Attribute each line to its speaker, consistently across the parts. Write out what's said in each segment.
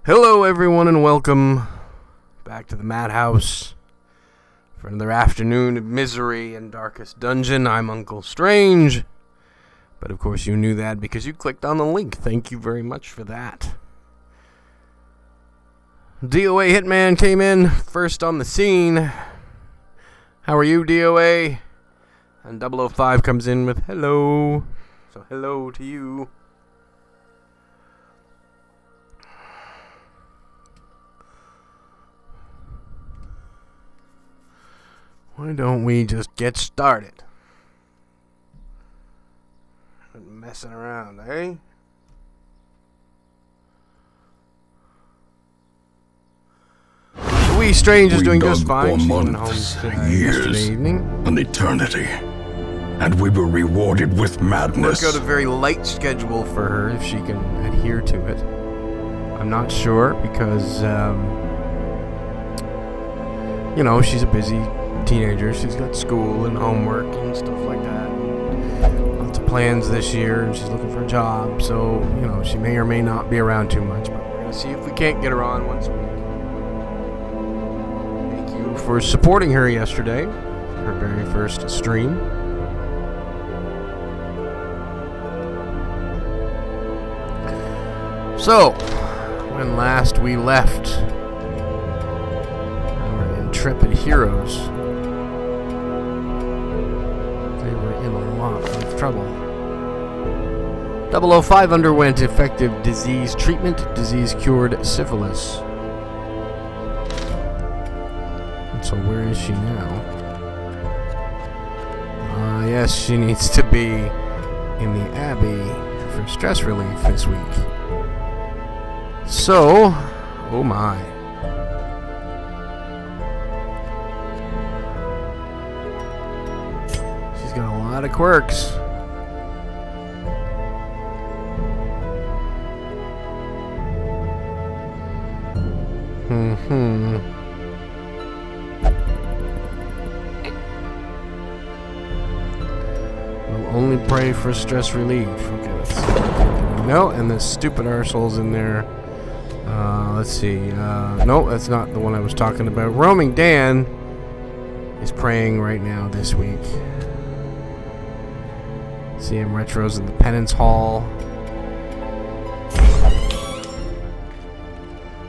Speaker 1: Hello everyone and welcome back to the Madhouse for another afternoon of misery and darkest dungeon. I'm Uncle Strange, but of course you knew that because you clicked on the link. Thank you very much for that. DOA Hitman came in first on the scene. How are you, DOA? And 005 comes in with hello. So hello to you. Why don't we just get started? Quit messing around, eh? We Strange is doing just fine. She went home yesterday evening.
Speaker 2: An eternity. And we were rewarded with madness.
Speaker 1: Work out a very light schedule for her if she can adhere to it. I'm not sure because, you know, she's a busy teenager. She's got school and homework and stuff like that. Lots of plans this year, and she's looking for a job. So, you know, she may or may not be around too much. But we're gonna see if we can't get her on once a week. Thank you for supporting her yesterday, her very first stream. So, when last we left our intrepid heroes, they were in a lot of trouble. 005 underwent effective disease treatment. Disease cured syphilis. And so where is she now? Yes, she needs to be in the Abbey for stress relief this week. So, oh my. She's got a lot of quirks. We'll only pray for stress relief. Okay, let's see. No, and the stupid arsehole's in there. Let's see. No, that's not the one I was talking about. Roaming Dan is praying right now this week. CM Retro's in the Penance Hall.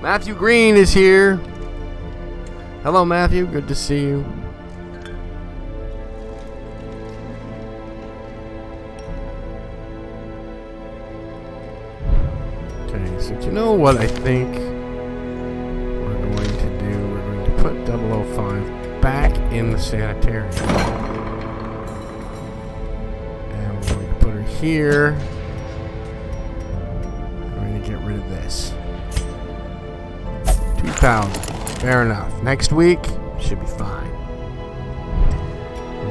Speaker 1: Matthew Green is here. Hello, Matthew. Good to see you. Okay, so do you know what I think we're going to do? We're going to put 005 back in the sanitarium. And we're going to put her here. We're going to get rid of this. 2,000. Fair enough. Next week, should be fine.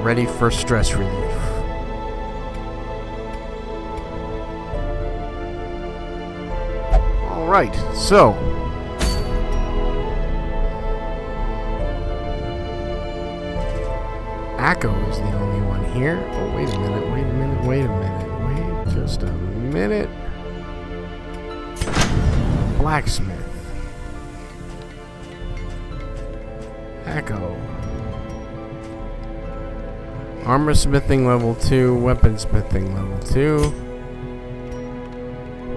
Speaker 1: Ready for stress relief. Alright, so Akko is the only one here. Oh, wait a minute, wait a minute, wait a minute. Wait just a minute. Blacksmith. Akko. Armor smithing level 2, weapon smithing level 2.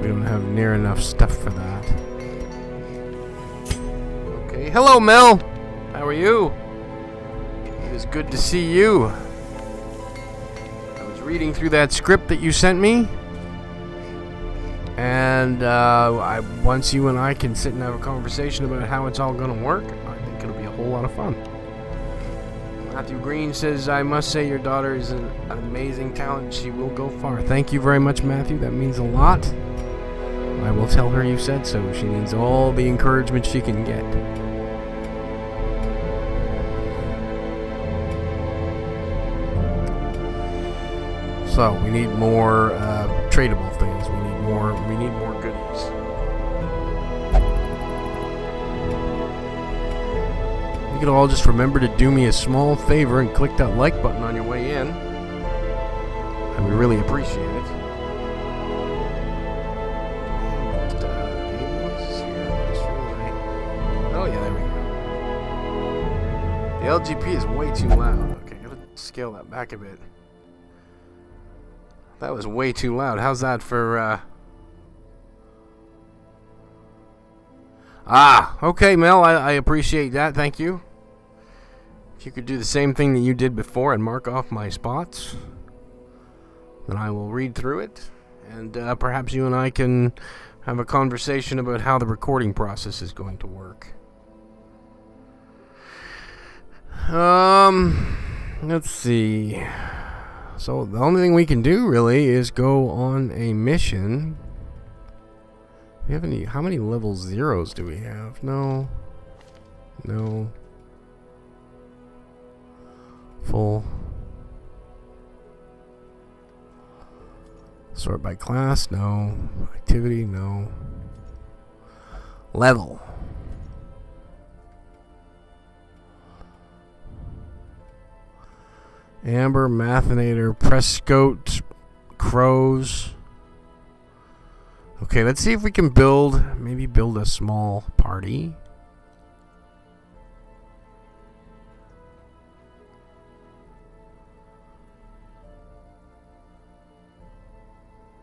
Speaker 1: We don't have near enough stuff for that. Okay, hello Mel! How are you? It is good to see you. I was reading through that script that you sent me. And once you and I can sit and have a conversation about how it's all going to work, I think it'll be a whole lot of fun. Matthew Green says, I must say your daughter is an amazing talent. She will go far. Thank you very much, Matthew. That means a lot. I will tell her you said so. She needs all the encouragement she can get. So, we need more tradable things. We need more goodies. You could all just remember to do me a small favor and click that like button on your way in. I would really appreciate it. The LGP is way too loud. Okay, gotta scale that back a bit. That was way too loud. How's that for, okay, Mel, I appreciate that. Thank you. If you could do the same thing that you did before and mark off my spots, then I will read through it. And perhaps you and I can have a conversation about how the recording process is going to work. Let's see. So the only thing we can do really is go on a mission. We have any? How many level zeros do we have? No. No. Full. Sort by class? No. Activity? No. Level. Amber, Mathinator, Prescoat, Crows. Okay, let's see if we can maybe build a small party.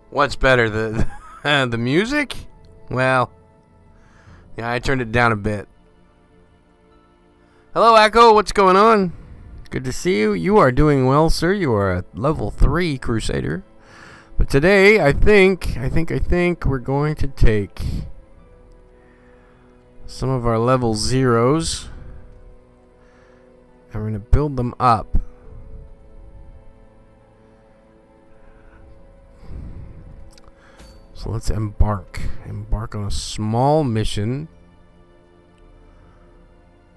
Speaker 1: What's better, the music? Well, yeah, I turned it down a bit. Hello, Echo. What's going on? Good to see you. You are doing well, sir. You are a level 3 Crusader. But today, I think we're going to take some of our level zeros and we're going to build them up. So let's embark on a small mission.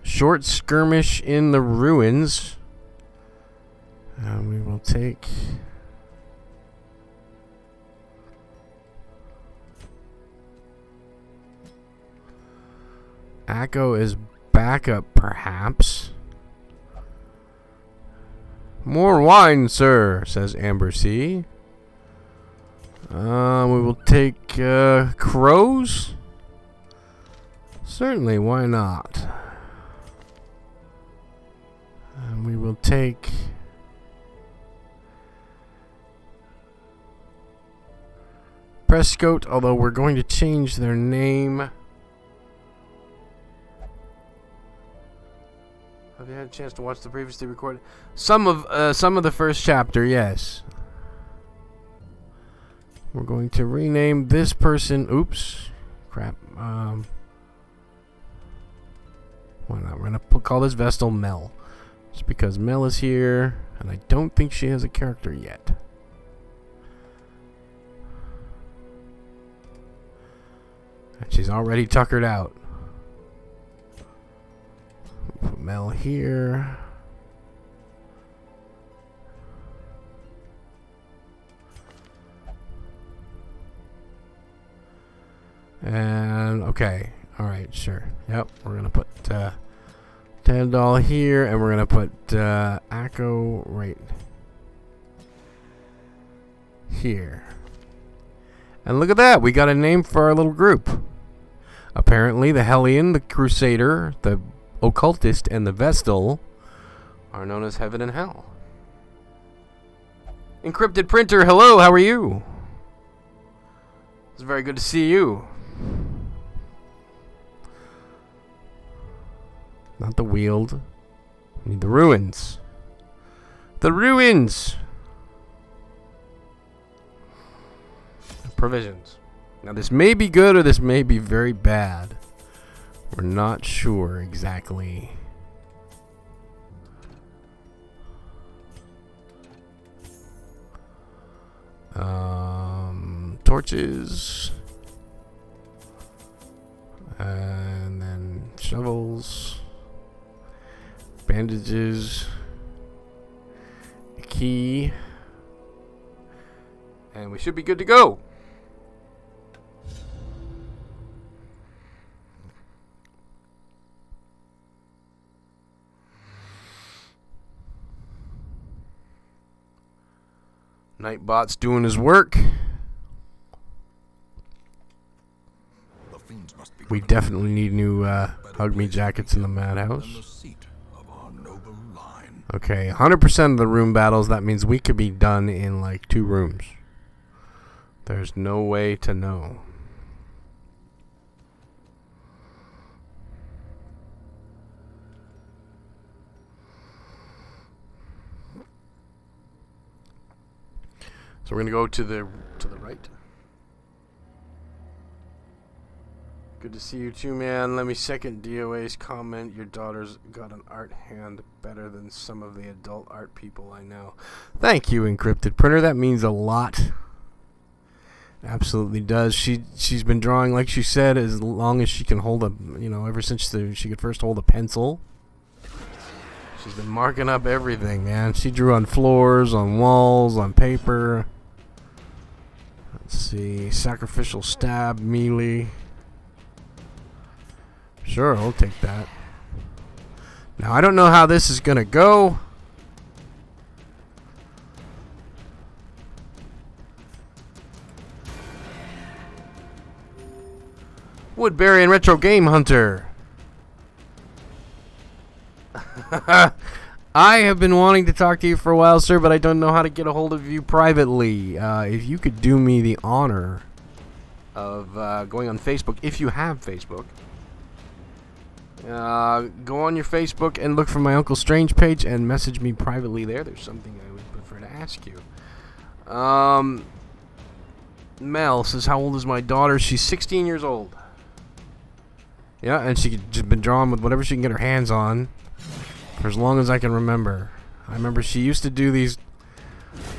Speaker 1: Short skirmish in the ruins. And we will take Echo is backup, perhaps. More wine, sir, says Amber C. We will take Crows. Certainly, why not? And we will take Prescoat, although we're going to change their name. Have you had a chance to watch the previously recorded? Some of the first chapter, yes. We're going to rename this person. Oops, crap. Why not? We're gonna call this Vestal Mel, just because Mel is here, and I don't think she has a character yet. And she's already tuckered out. Put Mel here. And okay, all right, sure. Yep, we're gonna put Tandal here, and we're gonna put Echo right here. And look at that, we got a name for our little group. Apparently, the Hellion, the Crusader, the Occultist, and the Vestal are known as Heaven and Hell. Encrypted Printer, hello, how are you? It's very good to see you. Not the Weald. We need the Ruins. The Ruins! Provisions. Now this may be good or this may be very bad. We're not sure exactly. Torches. And then shovels. Bandages. A key. And we should be good to go. Nightbot's doing his work. We definitely need new Hug Me jackets in the madhouse. Okay, 100% of the room battles, that means we could be done in like 2 rooms. There's no way to know. So we're gonna go to the right. Good to see you too, man. Let me second DOA's comment. Your daughter's got an art hand better than some of the adult art people I know. Thank you, Encrypted Printer. That means a lot. Absolutely does. She's been drawing, like she said, as long as she can hold a, you know, ever since she could first hold a pencil. She's been marking up everything, man. She drew on floors, on walls, on paper. Let's see, sacrificial stab, melee. Sure, I'll take that. Now, I don't know how this is gonna go. Woodbury and Retro Game Hunter. I have been wanting to talk to you for a while, sir, but I don't know how to get a hold of you privately. If you could do me the honor of going on Facebook, if you have Facebook. Go on your Facebook and look for my Uncle Strange page and message me privately there. There's something I would prefer to ask you. Mel says, how old is my daughter? She's 16 years old. Yeah, and she's just been drawing with whatever she can get her hands on for as long as I can remember. I remember she used to do these,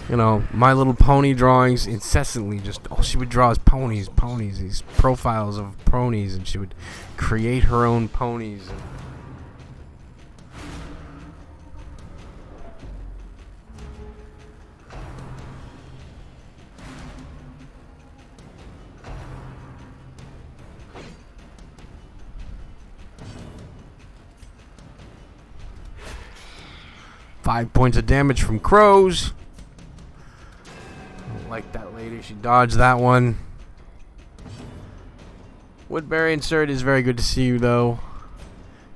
Speaker 1: you know, My Little Pony drawings incessantly. Just all she would draw is ponies, these profiles of ponies, and she would create her own ponies. And 5 points of damage from crows. Don't like that lady. She dodged that one. Woodbury and Sir, it is very good to see you, though.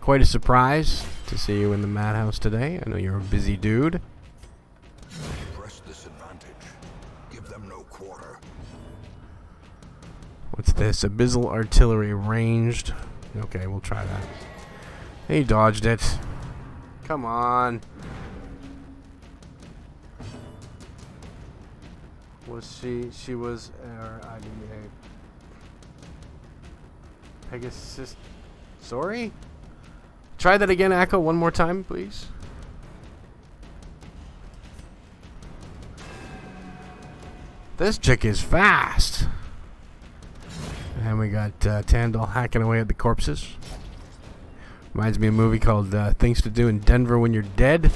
Speaker 1: Quite a surprise to see you in the madhouse today. I know you're a busy dude.
Speaker 2: Press this advantage. Give them no quarter.
Speaker 1: What's this? Abyssal artillery ranged. Okay, we'll try that. He dodged it. Come on. Was she was Pegasus. Sorry? Try that again, Echo, one more time, please. This chick is fast. And we got Tandal hacking away at the corpses. Reminds me of a movie called Things to Do in Denver When You're Dead.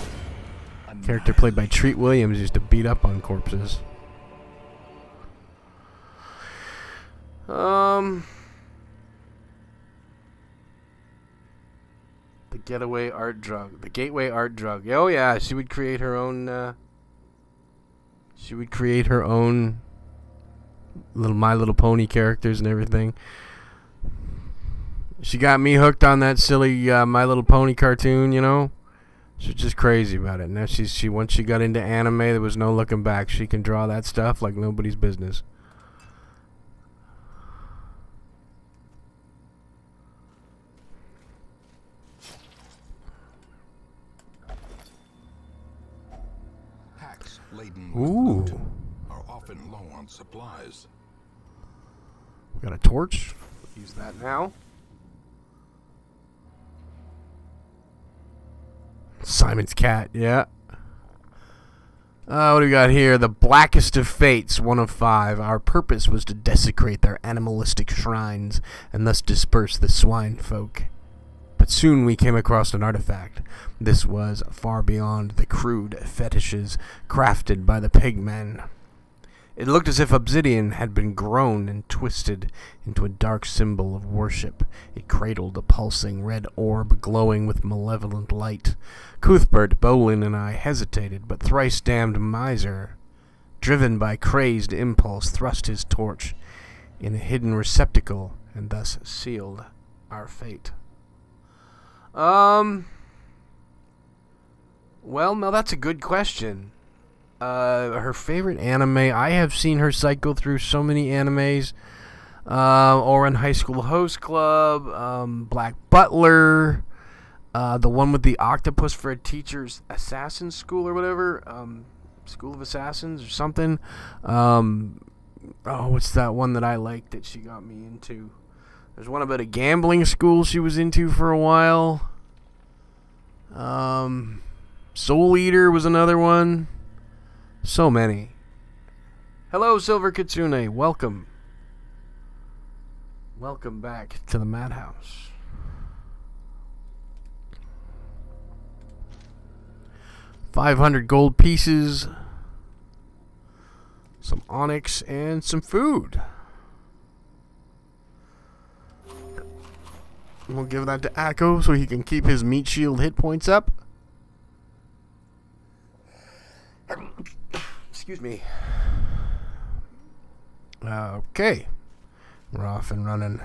Speaker 1: Character played by Treat Williams used to beat up on corpses. The getaway art drug. The gateway art drug. Oh yeah, she would create her own little My Little Pony characters and everything. She got me hooked on that silly My Little Pony cartoon, you know. She's just crazy about it. Now she once she got into anime, there was no looking back. She can draw that stuff like nobody's business. Ooh.
Speaker 2: Are often low on supplies.
Speaker 1: We got a torch. Use that now. Simon's cat, yeah. What do we got here? The blackest of fates, 1 of 5. Our purpose was to desecrate their animalistic shrines and thus disperse the swine folk. But soon we came across an artifact. This was far beyond the crude fetishes crafted by the pigmen. It looked as if obsidian had been grown and twisted into a dark symbol of worship. It cradled a pulsing red orb glowing with malevolent light. Cuthbert, Bolin, and I hesitated, but thrice-damned miser, driven by crazed impulse, thrust his torch in a hidden receptacle and thus sealed our fate. Well, no, that's a good question. Her favorite anime. I have seen her cycle through so many animes. Ouran High School Host Club, Black Butler, the one with the octopus for a teacher's assassin school or whatever, School of Assassins or something. What's that one that I liked that she got me into? There's one about a gambling school she was into for a while. Soul Eater was another one. So many. Hello, Silver Kitsune. Welcome. Welcome back to the Madhouse. $500 gold pieces, some onyx, and some food. We'll give that to Akko so he can keep his meat shield hit points up. Excuse me. Okay. We're off and running.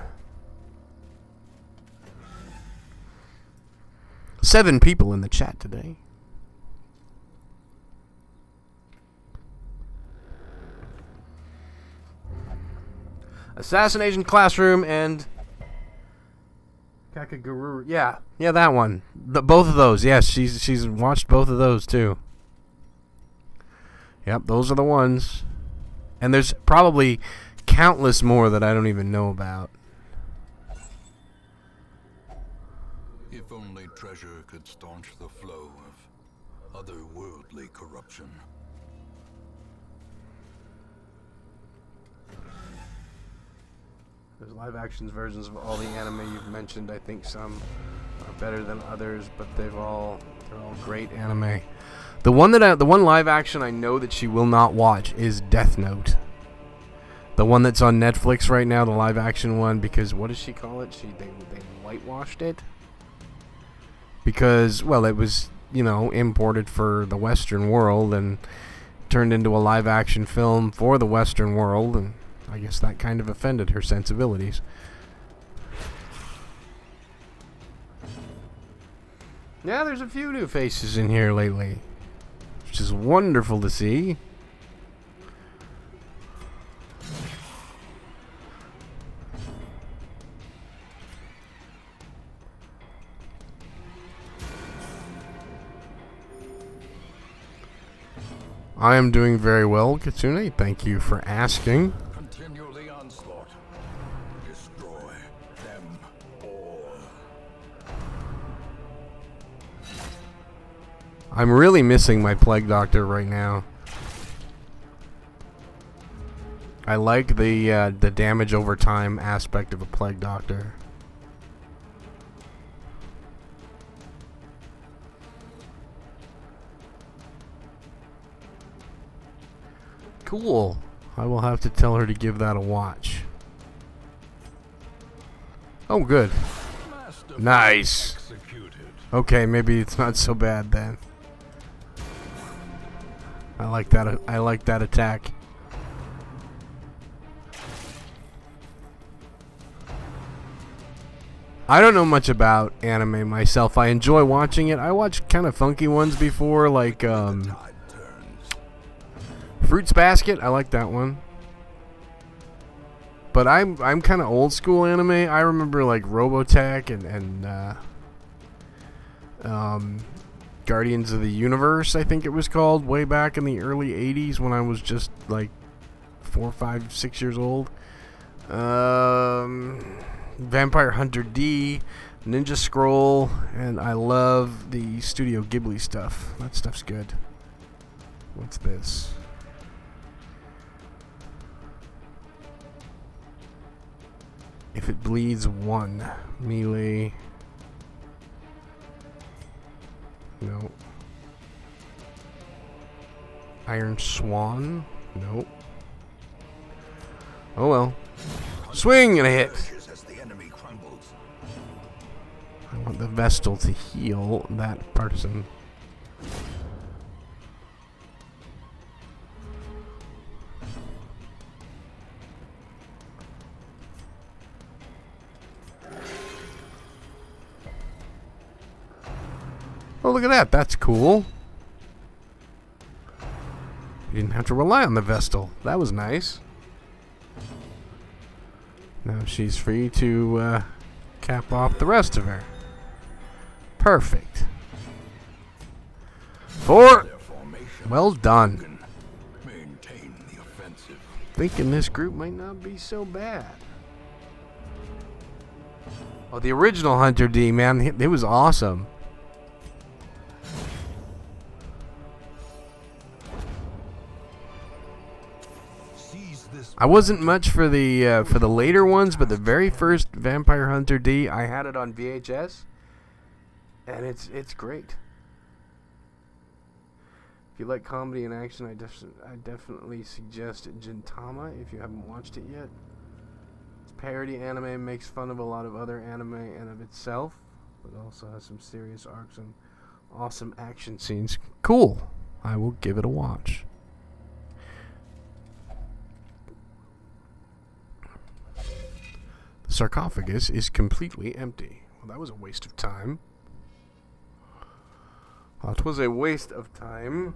Speaker 1: 7 people in the chat today. Assassination Classroom and Kakaguru. Yeah, that one. Both of those. Yes, she's watched both of those too. Yep, those are the ones. And there's probably countless more that I don't even know about.
Speaker 2: If only treasure could staunch the flow of otherworldly corruption.
Speaker 1: There's live actions versions of all the anime you've mentioned. I think some are better than others, but they're all great anime. The one live action I know that she will not watch is Death Note. The one that's on Netflix right now, the live action one, because what does she call it? They whitewashed it because, well, it was, you know, imported for the Western world and turned into a live action film for the Western world, and I guess that kind of offended her sensibilities. Yeah, there's a few new faces in here lately, which is wonderful to see. I am doing very well, Kitsune. Thank you for asking.
Speaker 2: Continue the onslaught. Destroy them all.
Speaker 1: I'm really missing my Plague Doctor right now. I like the damage over time aspect of a Plague Doctor. Cool. I will have to tell her to give that a watch. Oh, good. Nice. Okay, maybe it's not so bad then. I like that. I like that attack. I don't know much about anime myself. I enjoy watching it. I watched kind of funky ones before, like Fruits Basket. I like that one. But I'm kind of old school anime. I remember like Robotech and Guardians of the Universe, I think it was called, way back in the early 80s when I was just like 4, 5, 6 years old. Vampire Hunter D, Ninja Scroll, and I love the Studio Ghibli stuff. That stuff's good. What's this? If it bleeds, 1. Melee. No. Iron Swan? Nope. Oh well. Swing and a hit. I want the Vestal to heal that person. Oh, look at that. That's cool. We didn't have to rely on the Vestal. That was nice. Now she's free to cap off the rest of her. Perfect. 4. Well done.
Speaker 2: Maintain the offensive.
Speaker 1: Thinking this group might not be so bad. Oh, the original Hunter D, man, it was awesome. I wasn't much for the later ones, but the very first Vampire Hunter D, I had it on VHS, and it's great. If you like comedy and action, I definitely suggest Gintama if you haven't watched it yet. It's parody anime, makes fun of a lot of other anime and of itself, but also has some serious arcs and awesome action scenes. Cool. I will give it a watch. The sarcophagus is completely empty. Well, that was a waste of time. It was a waste of time.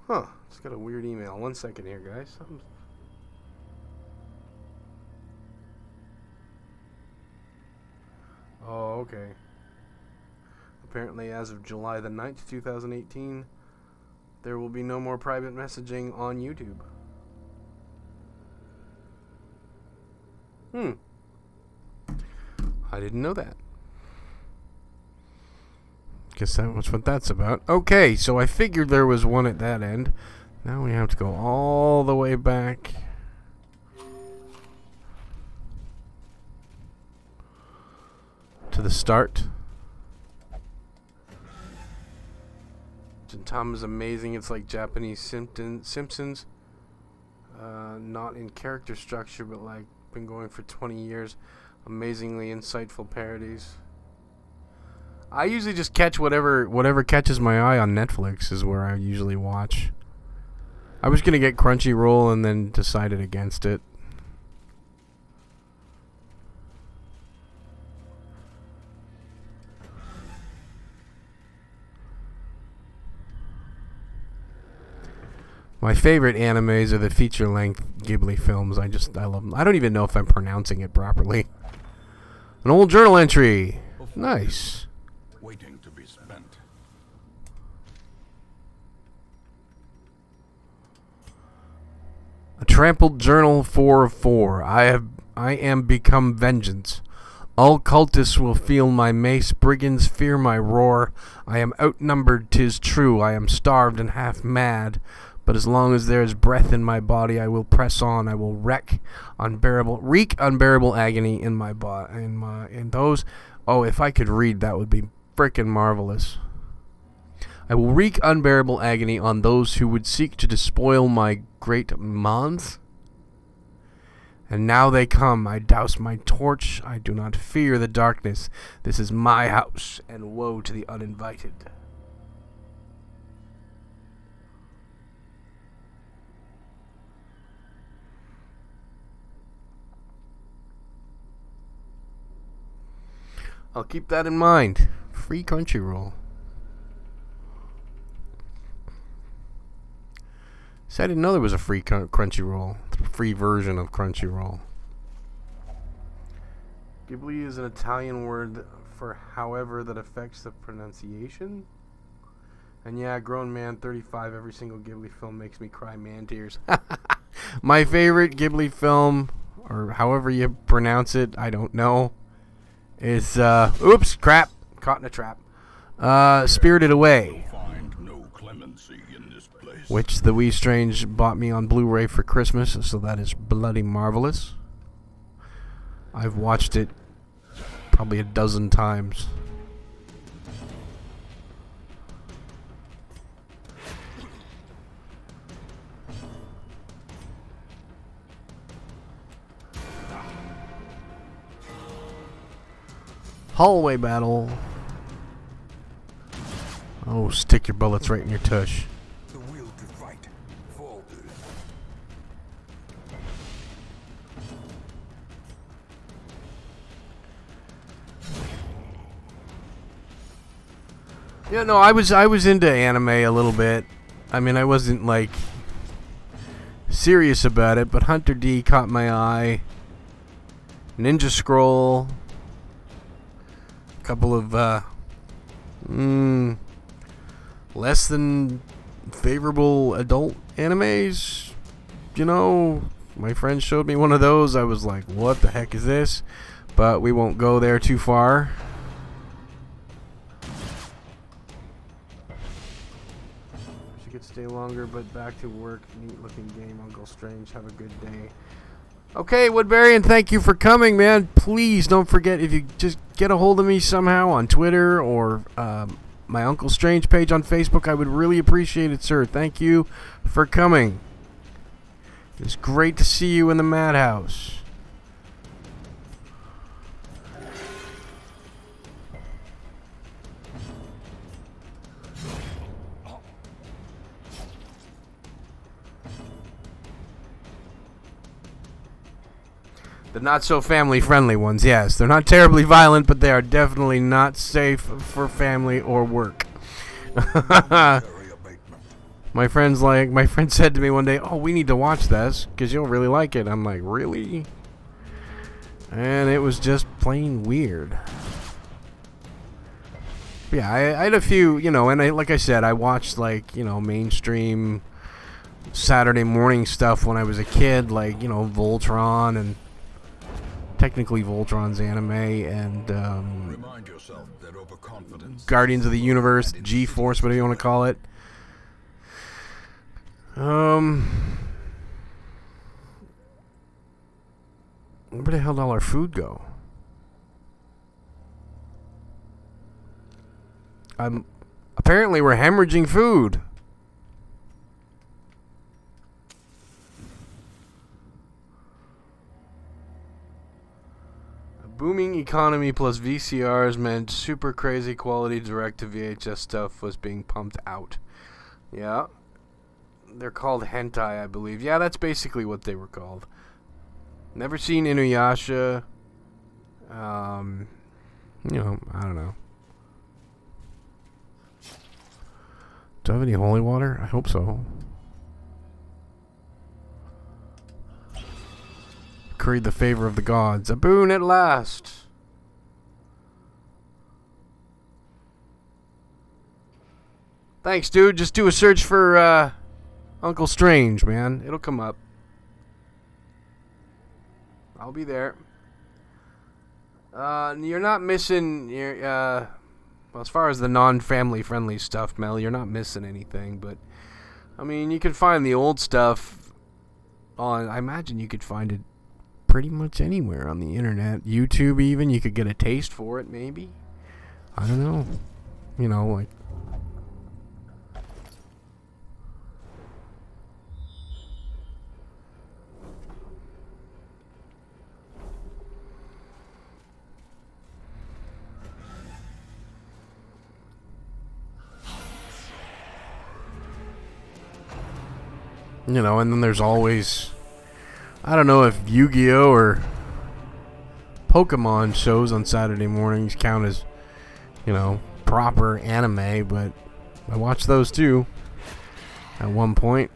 Speaker 1: Huh, just got a weird email. 1 second here, guys. Oh, okay. Apparently, as of July the 9th, 2018, there will be no more private messaging on YouTube. I didn't know that. Guess that was what that's about. Okay, so I figured there was one at that end. Now we have to go all the way back. To the start. Gintama is amazing. It's like Japanese Simpsons. Not in character structure, but like been going for 20 years. Amazingly insightful parodies. I usually just catch whatever catches my eye on Netflix is where I usually watch. I was gonna get Crunchyroll and then decided against it. My favorite animes are the feature-length Ghibli films. I love them. I don't even know if I'm pronouncing it properly. An old journal entry. Nice.
Speaker 2: Waiting to be spent.
Speaker 1: A trampled journal 4 of 4. I am become vengeance. All cultists will feel my mace. Brigands fear my roar. I am outnumbered, 'tis true. I am starved and half mad. But as long as there is breath in my body, I will press on. I will wreak unbearable agony in my body. In those. Oh, if I could read, that would be frickin' marvelous. I will wreak unbearable agony on those who would seek to despoil my great Mons. And now they come. I douse my torch. I do not fear the darkness. This is my house, and woe to the uninvited. I'll keep that in mind. Free Crunchyroll. See, I didn't know there was a free Crunchyroll. Free version of Crunchyroll. Ghibli is an Italian word for however that affects the pronunciation. And yeah, grown man, 35, every single Ghibli film makes me cry man tears. My favorite Ghibli film, or however you pronounce it, I don't know, is, oops, crap, caught in a trap. Spirited Away. Which the Wee Strange bought me on Blu-ray for Christmas, so that is bloody marvelous. I've watched it probably a dozen times. Hallway battle. Oh, stick your bullets right in your tush.
Speaker 2: The will to fight falters.
Speaker 1: Yeah, no, I was into anime a little bit. I mean, I wasn't like serious about it, but Hunter D caught my eye. Ninja Scroll. A couple of less than favorable adult animes. You know, my friend showed me one of those. I was like, what the heck is this? But we won't go there too far. She could stay longer, but back to work. Neat looking game, Uncle Strange. Have a good day. Okay, Woodbury, thank you for coming, man. Please don't forget, if you just get a hold of me somehow on Twitter or my Uncle Strange page on Facebook, I would really appreciate it, sir. Thank you for coming. It's great to see you in the madhouse. The not so family friendly ones, yes. They're not terribly violent, but they are definitely not safe for family or work. My friend said to me one day, "Oh, we need to watch this because you'll really like it." I'm like, "Really?" And it was just plain weird. Yeah, I had a few, you know, and like I said, I watched like, you know, mainstream Saturday morning stuff when I was a kid, like, you know, Voltron and technically Voltron's anime and
Speaker 2: Remind yourself that overconfidence,
Speaker 1: Guardians of the Universe, G-Force, whatever you want to call it. Where the hell did all our food go? Apparently we're hemorrhaging food. Booming economy plus VCRs meant super crazy quality direct to VHS stuff was being pumped out. Yeah. They're called hentai, I believe. Yeah, that's basically what they were called. Never seen Inuyasha. You know, I don't know. Do I have any holy water? I hope so. Curried the favor of the gods. A boon at last. Thanks, dude. Just do a search for Uncle Strange, man. It'll come up. I'll be there. You're not missing your well, as far as the non-family friendly stuff, Mel, you're not missing anything, but I mean, you can find the old stuff on, I imagine you could find it pretty much anywhere on the internet. YouTube even, you could get a taste for it maybe. I don't know. You know, like you know, and then there's always, I don't know if Yu-Gi-Oh! Or Pokemon shows on Saturday mornings count as, you know, proper anime, but I watched those too at one point.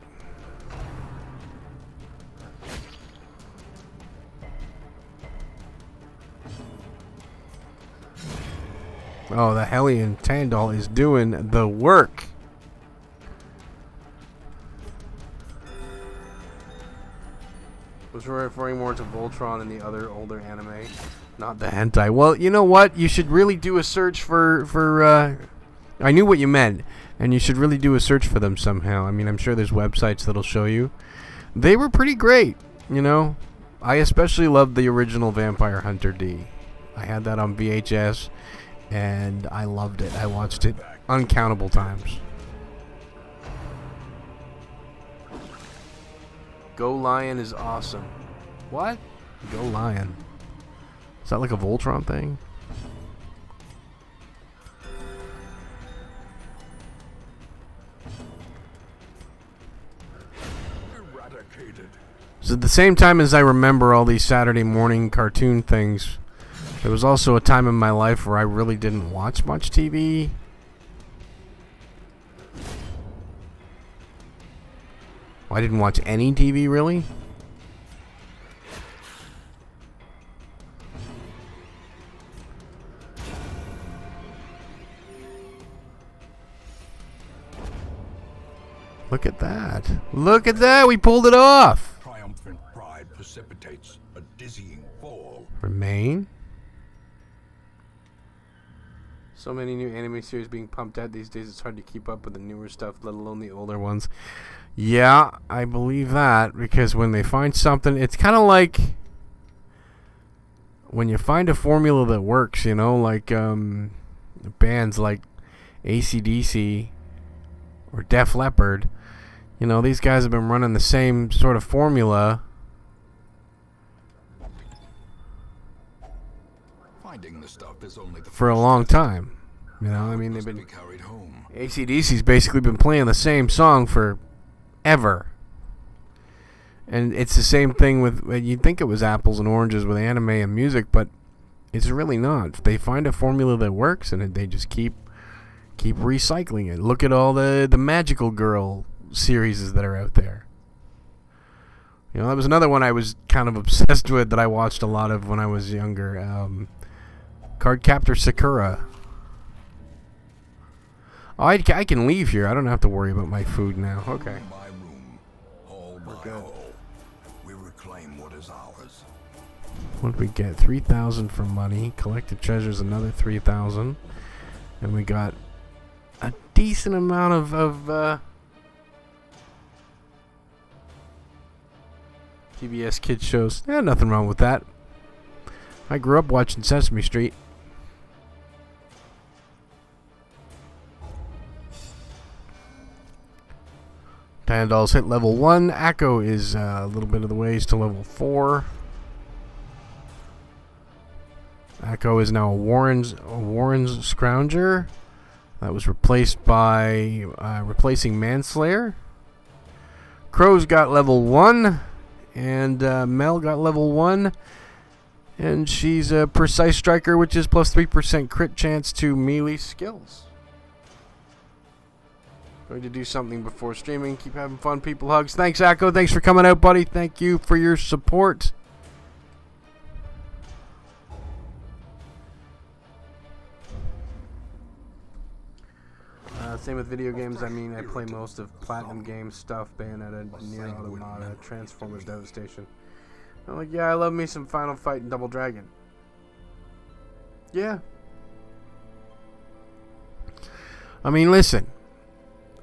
Speaker 1: Oh, the Hellion Tandal is doing the work. Was referring more to Voltron and the other older anime, not the hentai. Well, you know what? You should really do a search for I knew what you meant, and you should really do a search for them somehow. I mean, I'm sure there's websites that'll show you. They were pretty great, you know. I especially loved the original Vampire Hunter D. I had that on VHS, and I loved it. I watched it uncountable times. Go Lion is awesome. What? Go Lion. Is that like a Voltron thing? So at the same time as I remember all these Saturday morning cartoon things, there was also a time in my life where I really didn't watch much TV. Well, I didn't watch any TV, really. Look at that. Look at that. We pulled it off.
Speaker 2: Triumphant pride precipitates a dizzying fall.
Speaker 1: Remain. So many new anime series being pumped out these days, it's hard to keep up with the newer stuff, let alone the older ones. Yeah, I believe that, because when they find something, it's kind of like when you find a formula that works, you know, like bands like AC/DC or Def Leppard. You know, these guys have been running the same sort of formula
Speaker 2: Finding the stuff is only the
Speaker 1: for a long time. You know, I mean, they've been
Speaker 2: carried home.
Speaker 1: AC/DC's basically been playing the same song for ever. And it's the same thing with, you'd think it was apples and oranges with anime and music, but it's really not. They find a formula that works, and they just keep recycling it. Look at all the Magical Girl series that are out there. You know, that was another one I was kind of obsessed with that I watched a lot of when I was younger. Cardcaptor Sakura. Oh, I can leave here. I don't have to worry about my food now. Okay.
Speaker 2: Room by room, hall by hall, we reclaim what is ours.
Speaker 1: What did we get? 3,000 for money. Collected treasures, another 3,000. And we got a decent amount of PBS kids shows. Yeah, nothing wrong with that. I grew up watching Sesame Street. Dolls hit level 1. Akko is a little bit of the ways to level 4. Akko is now a Warren's Scrounger. That was replaced by replacing Manslayer. Crow's got level 1. And Mel got level 1. And she's a Precise Striker, which is plus 3% crit chance to melee skills. Going to do something before streaming. Keep having fun, people. Hugs. Thanks, Akko. Thanks for coming out, buddy. Thank you for your support. Same with video games. I mean, I play most of Platinum Games stuff, Bayonetta, Nier Automata, Transformers Devastation. I'm like, yeah, I love me some Final Fight and Double Dragon. Yeah. I mean, listen.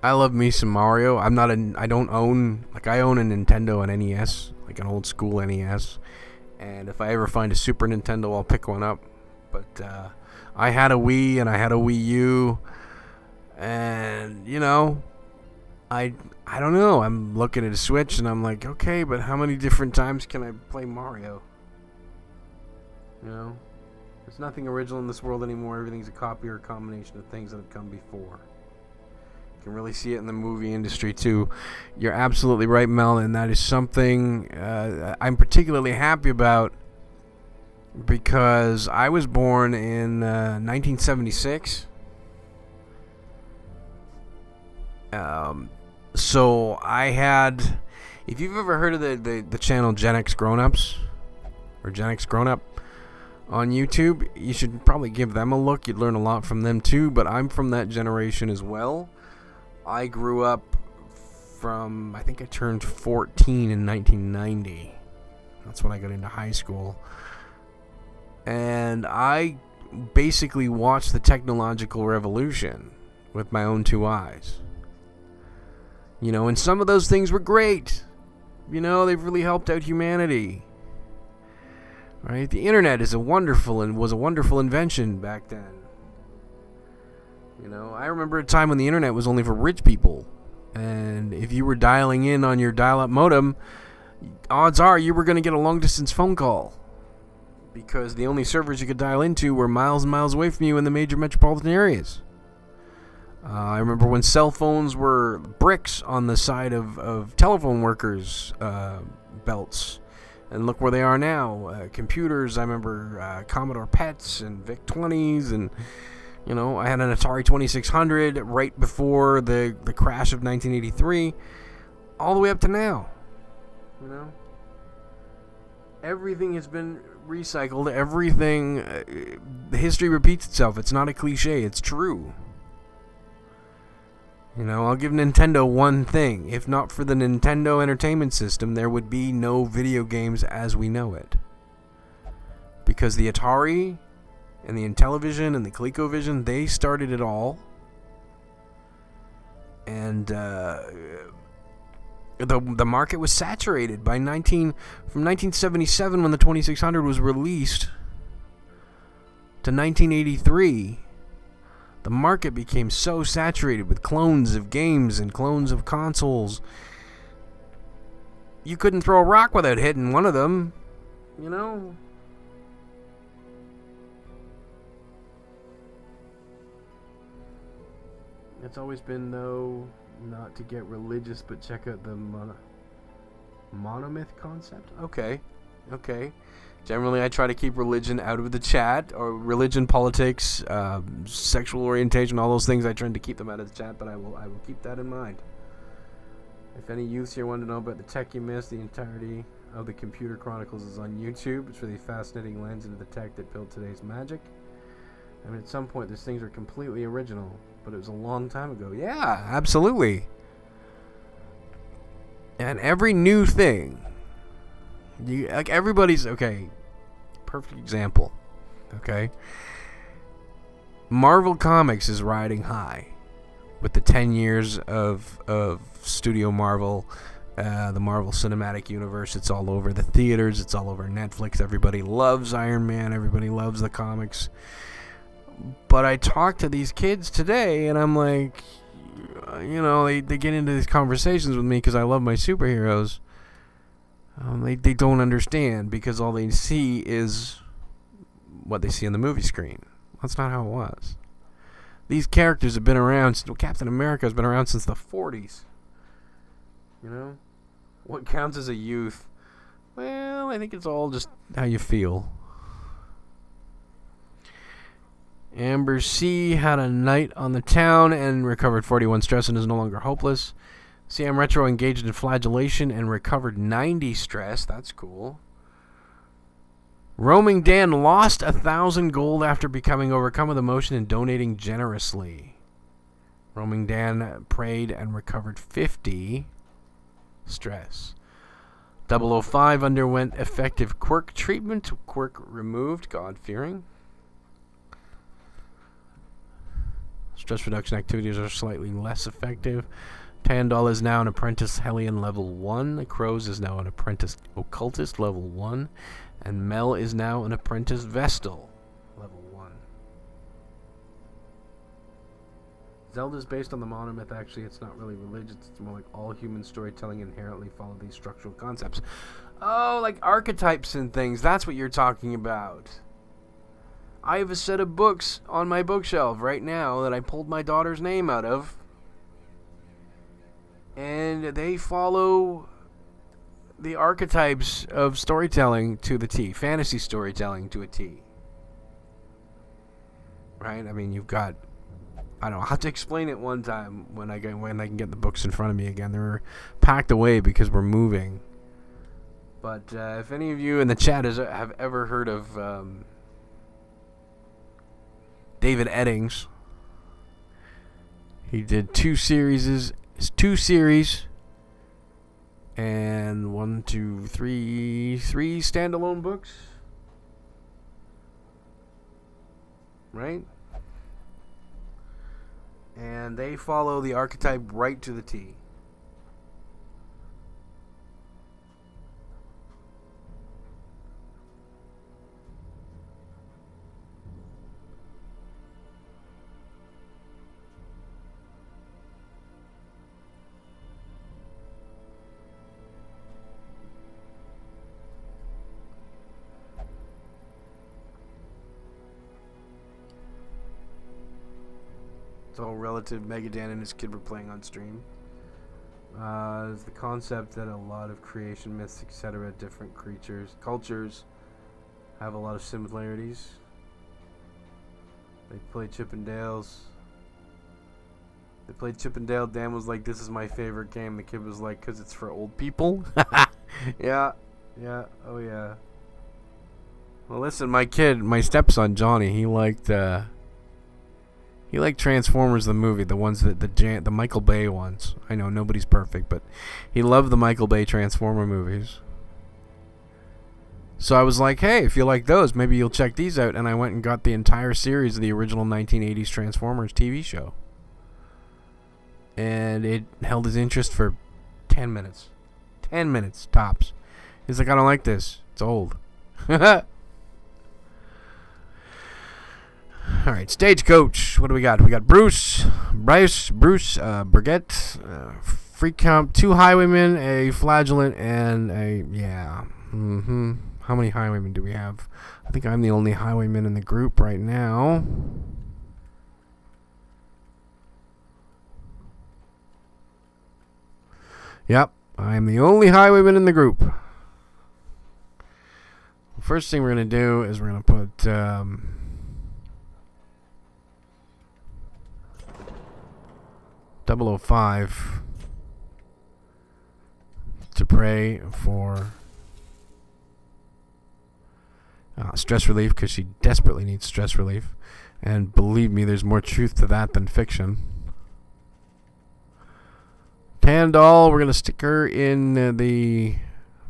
Speaker 1: I love me some Mario. I don't own, like, I own a Nintendo and NES, like an old school NES. And if I ever find a Super Nintendo, I'll pick one up. But I had a Wii and I had a Wii U. And, you know, I don't know. I'm looking at a Switch and I'm like, okay, but how many different times can I play Mario? You know? There's nothing original in this world anymore. Everything's a copy or a combination of things that have come before. You can really see it in the movie industry too. You're absolutely right, Mel, and that is something I'm particularly happy about because I was born in 1976. So I had, if you've ever heard of the channel Gen X Grown-Ups or Gen X Grown-Up on YouTube, you should probably give them a look. You'd learn a lot from them too, but I'm from that generation as well. I grew up from, I think I turned 14 in 1990. That's when I got into high school. And I basically watched the technological revolution with my own two eyes. You know, and some of those things were great. You know, they've really helped out humanity. Right? The internet was a wonderful invention back then. You know, I remember a time when the internet was only for rich people. And if you were dialing in on your dial-up modem, odds are you were going to get a long-distance phone call. Because the only servers you could dial into were miles and miles away from you in the major metropolitan areas. I remember when cell phones were bricks on the side of telephone workers' belts. And look where they are now. Computers, I remember Commodore PETs and VIC-20s, and you know, I had an Atari 2600 right before the crash of 1983, all the way up to now. You know, everything has been recycled. Everything, history repeats itself. It's not a cliche. It's true. You know, I'll give Nintendo one thing. If not for the Nintendo Entertainment System, there would be no video games as we know it. Because the Atari and the Intellivision and the ColecoVision, they started it all. And the market was saturated from 1977 when the 2600 was released to 1983. The market became so saturated with clones of games and clones of consoles. You couldn't throw a rock without hitting one of them, you know? It's always been, though, not to get religious, but check out the monomyth concept. Okay. Generally, I try to keep religion out of the chat, or religion, politics, sexual orientation, all those things. I try to keep them out of the chat, but I will keep that in mind. If any youths here want to know about the tech you missed, the entirety of the Computer Chronicles is on YouTube. It's really a fascinating lens into the tech that built today's magic. I mean, at some point, these things are completely original, but it was a long time ago. Yeah, absolutely. And every new thing, like everybody's, okay, perfect example, okay? Marvel Comics is riding high with the 10 years of Studio Marvel, the Marvel Cinematic Universe. It's all over the theaters. It's all over Netflix. Everybody loves Iron Man. Everybody loves the comics. But I talk to these kids today, and I'm like, you know, they get into these conversations with me because I love my superheroes. They don't understand because all they see is what they see on the movie screen. That's not how it was. These characters have been around. Captain America has been around since the 40s. You know? What counts as a youth? Well, I think it's all just how you feel. Amber C had a night on the town and recovered 41 stress and is no longer hopeless. CM Retro engaged in flagellation and recovered 90 stress. That's cool. Roaming Dan lost 1,000 gold after becoming overcome with emotion and donating generously. Roaming Dan prayed and recovered 50 stress. 005 underwent effective quirk treatment. Quirk removed. God-fearing. Stress reduction activities are slightly less effective. Tandal is now an apprentice Hellion level 1. Crows is now an apprentice Occultist level 1. And Mel is now an apprentice Vestal level 1. Zelda's based on the monomyth. Actually, it's not really religious. It's more like all human storytelling inherently follow these structural concepts. Oh, like archetypes and things. That's what you're talking about. I have a set of books on my bookshelf right now that I pulled my daughter's name out of. And they follow the archetypes of storytelling to the T. Fantasy storytelling to a T. Right? I mean, you've got... I don't know. I'll have to explain it one time when I can get the books in front of me again. They're packed away because we're moving. But if any of you in the chat have ever heard of... David Eddings. He did two series and 1, 2, 3 standalone books, right? And they follow the archetype right to the T. It's all relative. Megadan and his kid were playing on stream. Is the concept that a lot of creation myths, etc., different cultures have a lot of similarities. They played Chippendales. They played Chippendale. Dan was like, "This is my favorite game." The kid was like, "'Cause it's for old people." Yeah, oh yeah. Well, listen, my stepson Johnny, he liked Transformers the movie, the ones that the Michael Bay ones. I know nobody's perfect, but he loved the Michael Bay Transformer movies. So I was like, hey, if you like those, maybe you'll check these out. And I went and got the entire series of the original 1980s Transformers TV show. And it held his interest for 10 minutes. 10 minutes, tops. He's like, I don't like this. It's old. Alright, Stagecoach. What do we got? We got Bruce, Brigitte, Free Comp, 2 Highwaymen, a Flagellant, and a, yeah. How many Highwaymen do we have? I think I'm the only Highwayman in the group right now. Yep, I'm the only Highwayman in the group. First thing we're going to do is we're going to put... 005 to pray for stress relief, because she desperately needs stress relief. And believe me, there's more truth to that than fiction. Tandal, we're going to stick her in the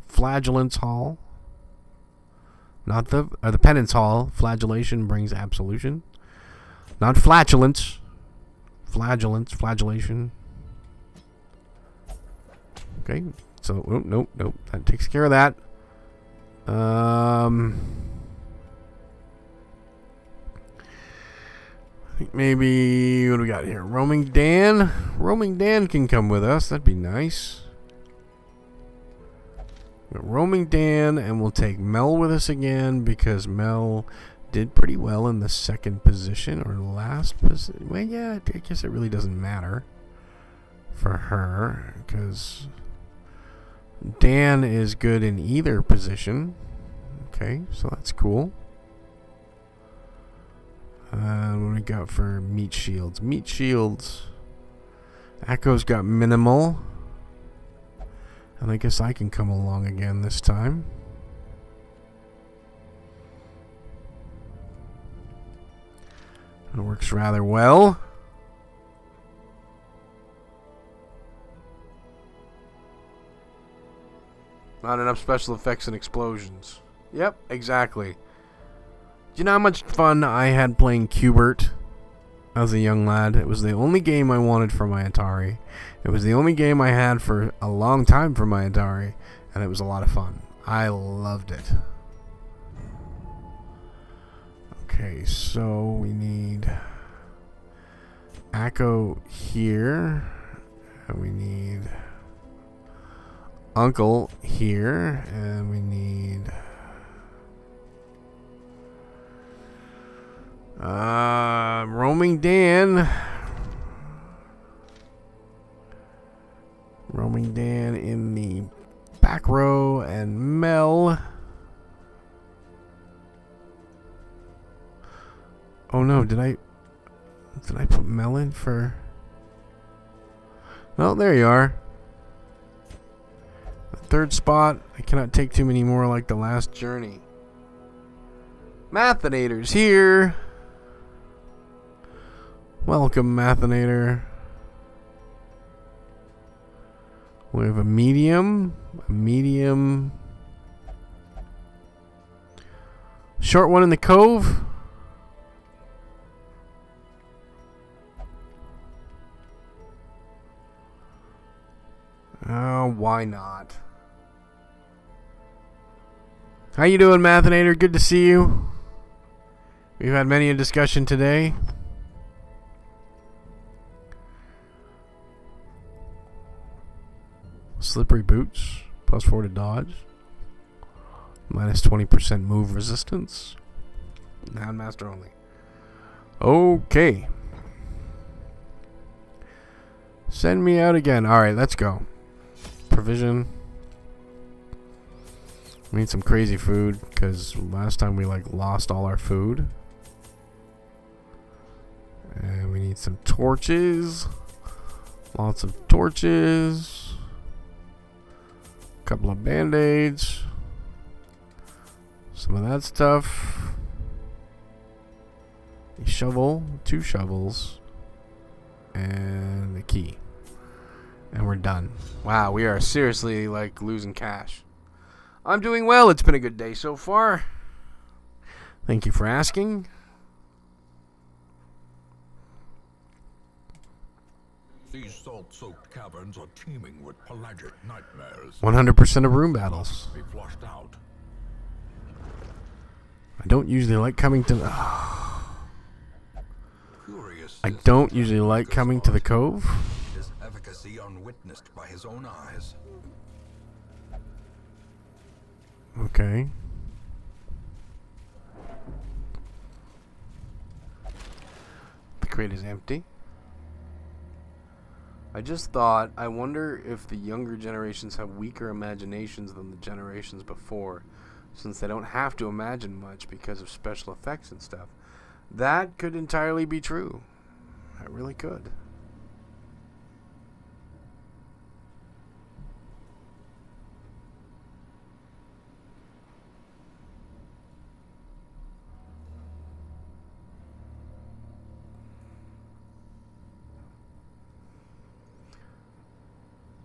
Speaker 1: Flagellance Hall. Not the Penance Hall. Flagellation brings absolution. Not flatulence. Flagellation. Okay, so nope. That takes care of that. I think maybe what do we got here? Roaming Dan. Roaming Dan can come with us. That'd be nice. Roaming Dan, and we'll take Mel with us again because Mel did pretty well in the second position or last position. Well, yeah, I guess it really doesn't matter for her because Dan is good in either position. Okay, so that's cool. What do we got for meat shields? Meat shields. Echo's got minimal. And I guess I can come along again this time. It works rather well. Not enough special effects and explosions. Yep, exactly. Do you know how much fun I had playing Q*bert as a young lad? It was the only game I wanted for my Atari. It was the only game I had for a long time for my Atari, and it was a lot of fun. I loved it. Okay, so we need Akko here, and we need Uncle here, and we need Roaming Dan. Roaming Dan in the back row, and Mel. Oh no, did I put Mel in for... Well, there you are. The third spot. I cannot take too many more like the last journey. Mathinator's here. Welcome, Mathinator. We have a medium. Short one in the cove. Oh, why not? How you doing, Mathinator? Good to see you. We've had many a discussion today. Slippery boots, +4 to dodge, -20% move resistance. Master only. Okay. Send me out again. Alright, let's go. provision. We need some crazy food because last time we like lost all our food. And we need some torches. Lots of torches. A couple of band-aids. Some of that stuff. A shovel, 2 shovels, and a key. And we're done. Wow, we are seriously like losing cash. I'm doing well. It's been a good day so far. Thank you for asking.
Speaker 2: These salt-soaked caverns are teeming with pelagic nightmares.
Speaker 1: 100% of room battles.
Speaker 2: Be flushed out.
Speaker 1: I don't usually like coming to the... I don't usually like coming to the cove.
Speaker 2: His efficacy unwitnessed by his own eyes.
Speaker 1: Okay. The crate is empty. I just thought, I wonder if the younger generations have weaker imaginations than the generations before, since they don't have to imagine much because of special effects and stuff. That could entirely be true. It really could.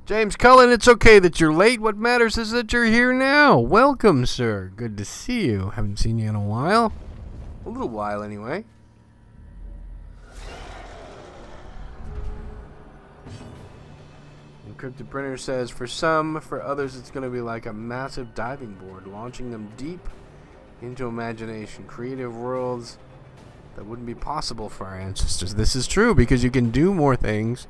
Speaker 1: James Cullen, it's okay that you're late. What matters is that you're here now. Welcome, sir. Good to see you. Haven't seen you in a while. A little while, anyway. Encrypted printer says, for some, for others, it's going to be like a massive diving board, launching them deep into imagination, creative worlds that wouldn't be possible for our ancestors. This is true, because you can do more things.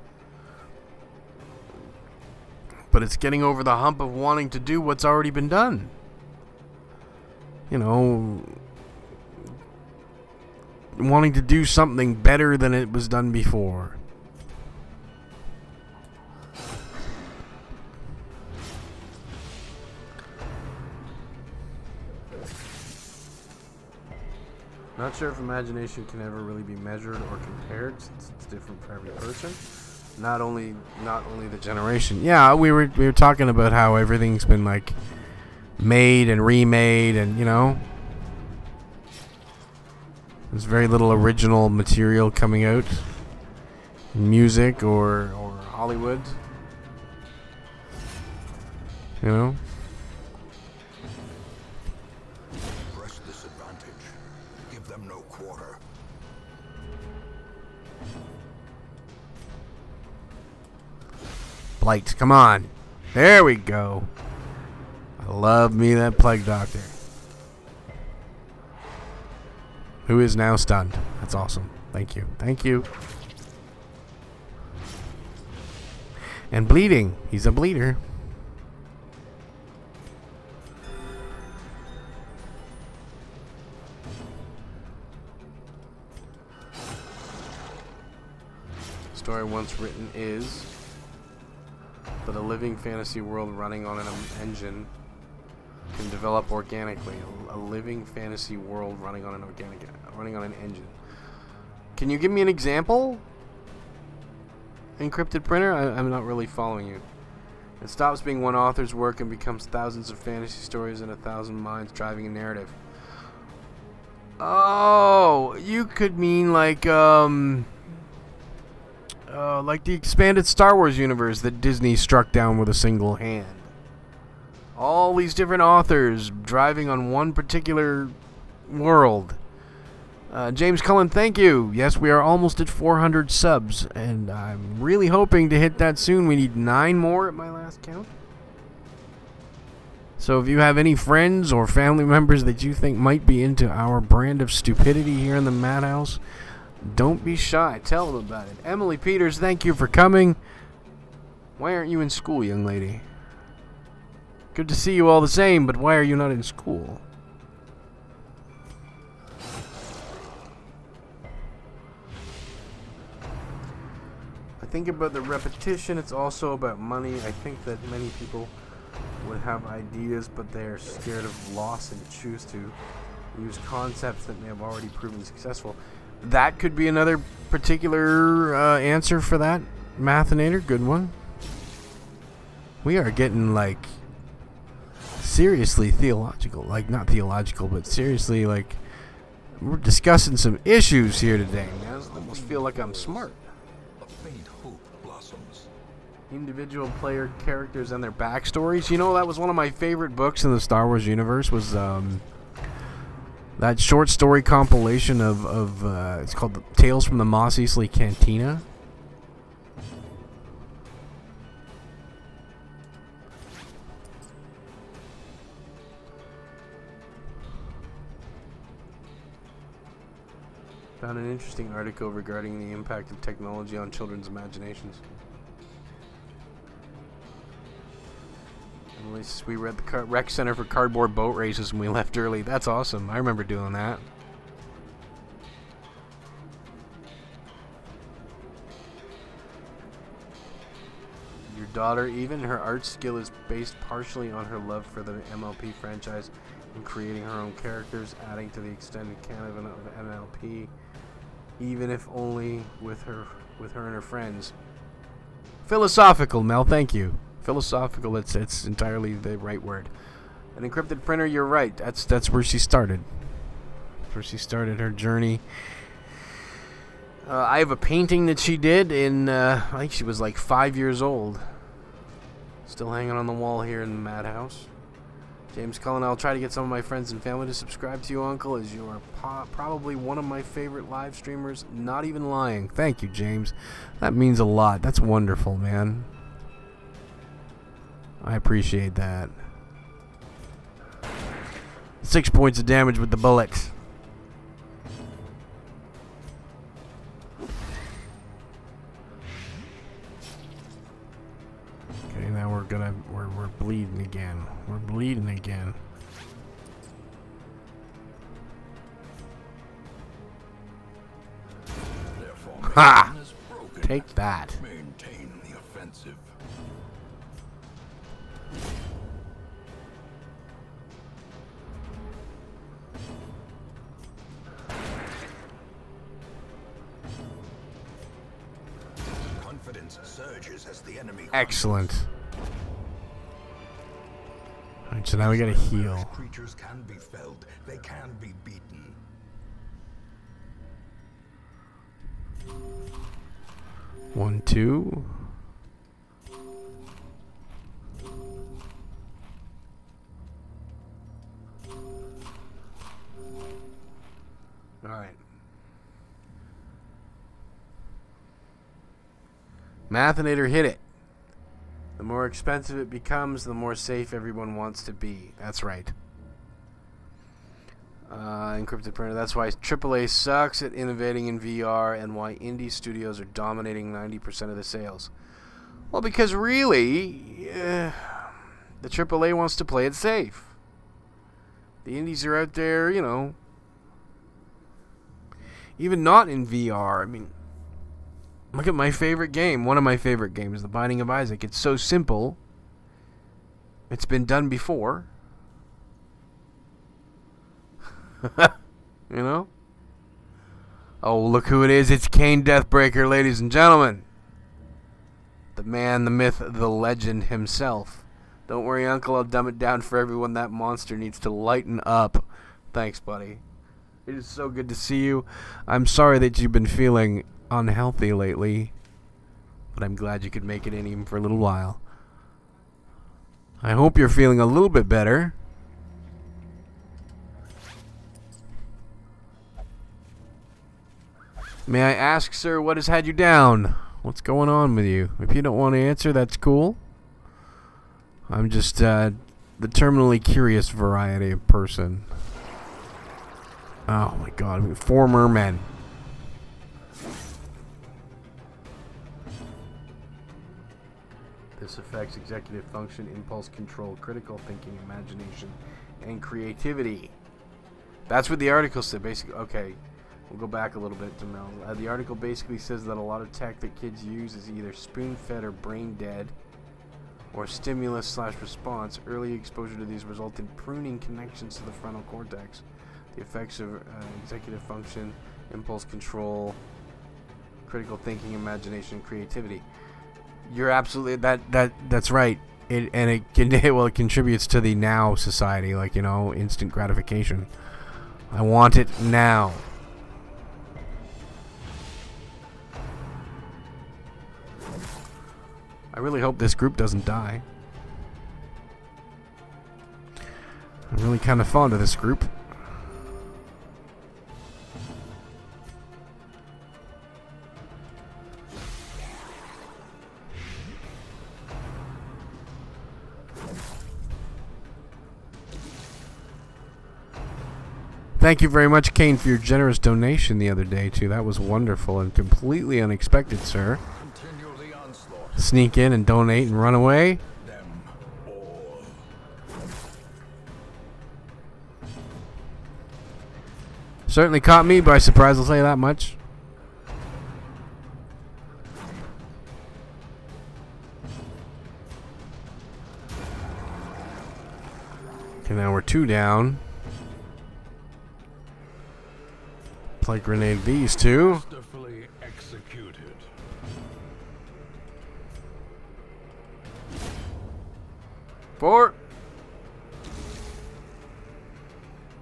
Speaker 1: But it's getting over the hump of wanting to do what's already been done. You know, wanting to do something better than it was done before. Not sure if imagination can ever really be measured or compared, since it's different for every person. Not only the generation. Yeah, we were talking about how everything's been like made and remade, and you know, there's very little original material coming out in music or Hollywood. You know.
Speaker 2: Press this advantage. Give them no quarter.
Speaker 1: Blight, come on. There we go. I love me that plague doctor. Who is now stunned. That's awesome. Thank you. Thank you. And bleeding. He's a bleeder. Story once written is that a living fantasy world running on an engine can develop organically. A living fantasy world running on an engine. Can you give me an example? Encrypted printer? I'm not really following you. It stops being one author's work and becomes thousands of fantasy stories in 1,000 minds driving a narrative. Oh, you could mean like the expanded Star Wars universe that Disney struck down with a single hand. All these different authors driving on one particular world. James Cullen, thank you. Yes, we are almost at 400 subs, and I'm really hoping to hit that soon. We need 9 more at my last count. So if you have any friends or family members that you think might be into our brand of stupidity here in the Madhouse, don't be shy. Tell them about it. Emily Peters, thank you for coming. Why aren't you in school, young lady? Good to see you all the same, but why are you not in school? I think about the repetition, it's also about money. I think that many people would have ideas, but they are scared of loss and choose to use concepts that may have already proven successful. That could be another particular answer for that, Mathinator. Good one. We are getting, like, seriously theological. Like, not theological, but seriously, like, we're discussing some issues here today, man. I almost feel like I'm smart.
Speaker 2: A faint hope blossoms.
Speaker 1: Individual player characters and their backstories. You know, that was one of my favorite books in the Star Wars universe, was that short story compilation of it's called Tales from the Moss Eisley Cantina. Found an interesting article regarding the impact of technology on children's imaginations. At least we were at the rec center for cardboard boat races and we left early. That's awesome. I remember doing that. Your daughter, even her art skill is based partially on her love for the MLP franchise and creating her own characters, adding to the extended canon of MLP, even if only with her and her friends. Philosophical, Mel. Thank you. Philosophical. It's entirely the right word. An encrypted printer. You're right. That's where she started. That's where she started her journey. I have a painting that she did in I think she was like 5 years old. Still hanging on the wall here in the madhouse. James Cullen, I'll try to get some of my friends and family to subscribe to you, Uncle, as you are probably one of my favorite live streamers. Not even lying. Thank you, James. That means a lot. That's wonderful, man. I appreciate that. 6 points of damage with the bullet. Okay, now we're bleeding again. We're bleeding again. Ha! Take that.
Speaker 2: Maintain the offensive. Confidence surges as the enemy.
Speaker 1: Excellent. Alright, so now we gotta heal.
Speaker 2: Creatures can be felled. They can be beaten.
Speaker 1: One, two. Alright. Mathinator hit it. The more expensive it becomes, the more safe everyone wants to be. That's right. Encrypted printer. That's why AAA sucks at innovating in VR and why indie studios are dominating 90% of the sales. Well, because really, the AAA wants to play it safe. The indies are out there, you know, even not in VR. I mean, look at my favorite game. One of my favorite games, The Binding of Isaac. It's so simple. It's been done before. You know? Oh, look who it is. It's Kane Deathbreaker, ladies and gentlemen. The man, the myth, the legend himself. Don't worry, Uncle. I'll dumb it down for everyone. That monster needs to lighten up. Thanks, buddy. It is so good to see you. I'm sorry that you've been feeling unhealthy lately, but I'm glad you could make it in even for a little while. I hope you're feeling a little bit better. May I ask, sir, what has had you down? What's going on with you? If you don't want to answer, that's cool. I'm just the terminally curious variety of person. Oh my god, 4 mermen. This affects executive function, impulse control, critical thinking, imagination, and creativity. That's what the article said, basically. Okay. We'll go back a little bit to Mel. The article basically says that a lot of tech that kids use is either spoon-fed or brain-dead, or stimulus/response. Early exposure to these result in pruning connections to the frontal cortex. The effects of executive function, impulse control, critical thinking, imagination, creativity. You're absolutely that's right. It contributes to the now society, like, you know, instant gratification. I want it now. I really hope this group doesn't die. I'm really kind of fond of this group. Thank you very much, Kane, for your generous donation the other day, too. That was wonderful and completely unexpected, sir. Sneak in and donate and run away. Certainly caught me by surprise, I'll say that much. Okay, now we're 2 down. Play grenade these 2.
Speaker 2: Executed.
Speaker 1: Four.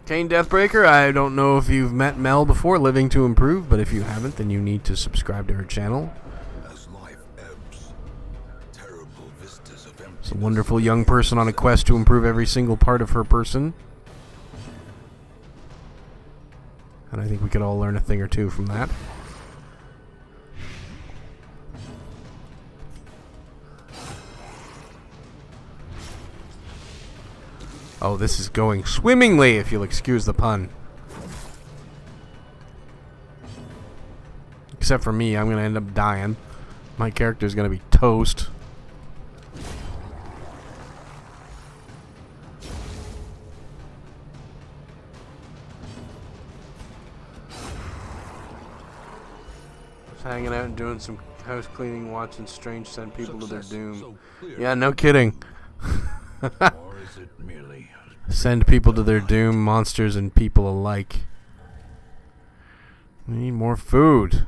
Speaker 1: Kane Deathbreaker, I don't know if you've met Mel before, Living to Improve, but if you haven't, then you need to subscribe to her channel.
Speaker 2: As life ebbs, terrible vistas of emptiness.
Speaker 1: It's a wonderful young person on a quest to improve every single part of her person. And I think we could all learn a thing or two from that. Oh, this is going swimmingly, if you'll excuse the pun. Except for me, I'm going to end up dying. My character's going to be toast. Hanging out and doing some house cleaning, watching strange send people to their doom. Yeah, no kidding.
Speaker 2: Or is it merely
Speaker 1: Send people to their doom, monsters and people alike. We need more food.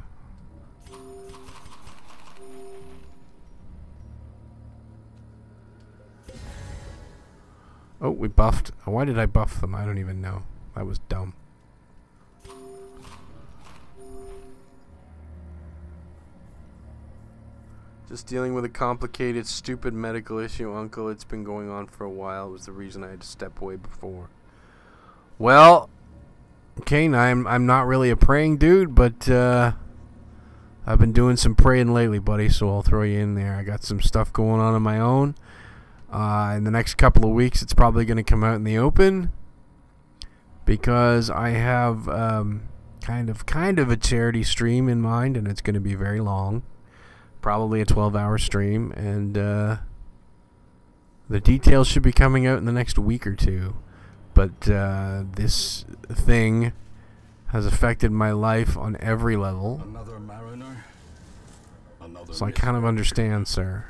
Speaker 1: Oh, we buffed. Why did I buff them? I don't even know. That was dumb. Just dealing with a complicated, stupid medical issue, Uncle. It's been going on for a while. It was the reason I had to step away before. Well, Kane, I'm not really a praying dude, but I've been doing some praying lately, buddy, so I'll throw you in there. I got some stuff going on my own. In the next couple of weeks, it's probably going to come out in the open because I have kind of a charity stream in mind, and it's going to be very long. Probably a 12-hour stream, and the details should be coming out in the next week or two. But this thing has affected my life on every level.
Speaker 2: another mariner? Another
Speaker 1: So I kind of understand, sir.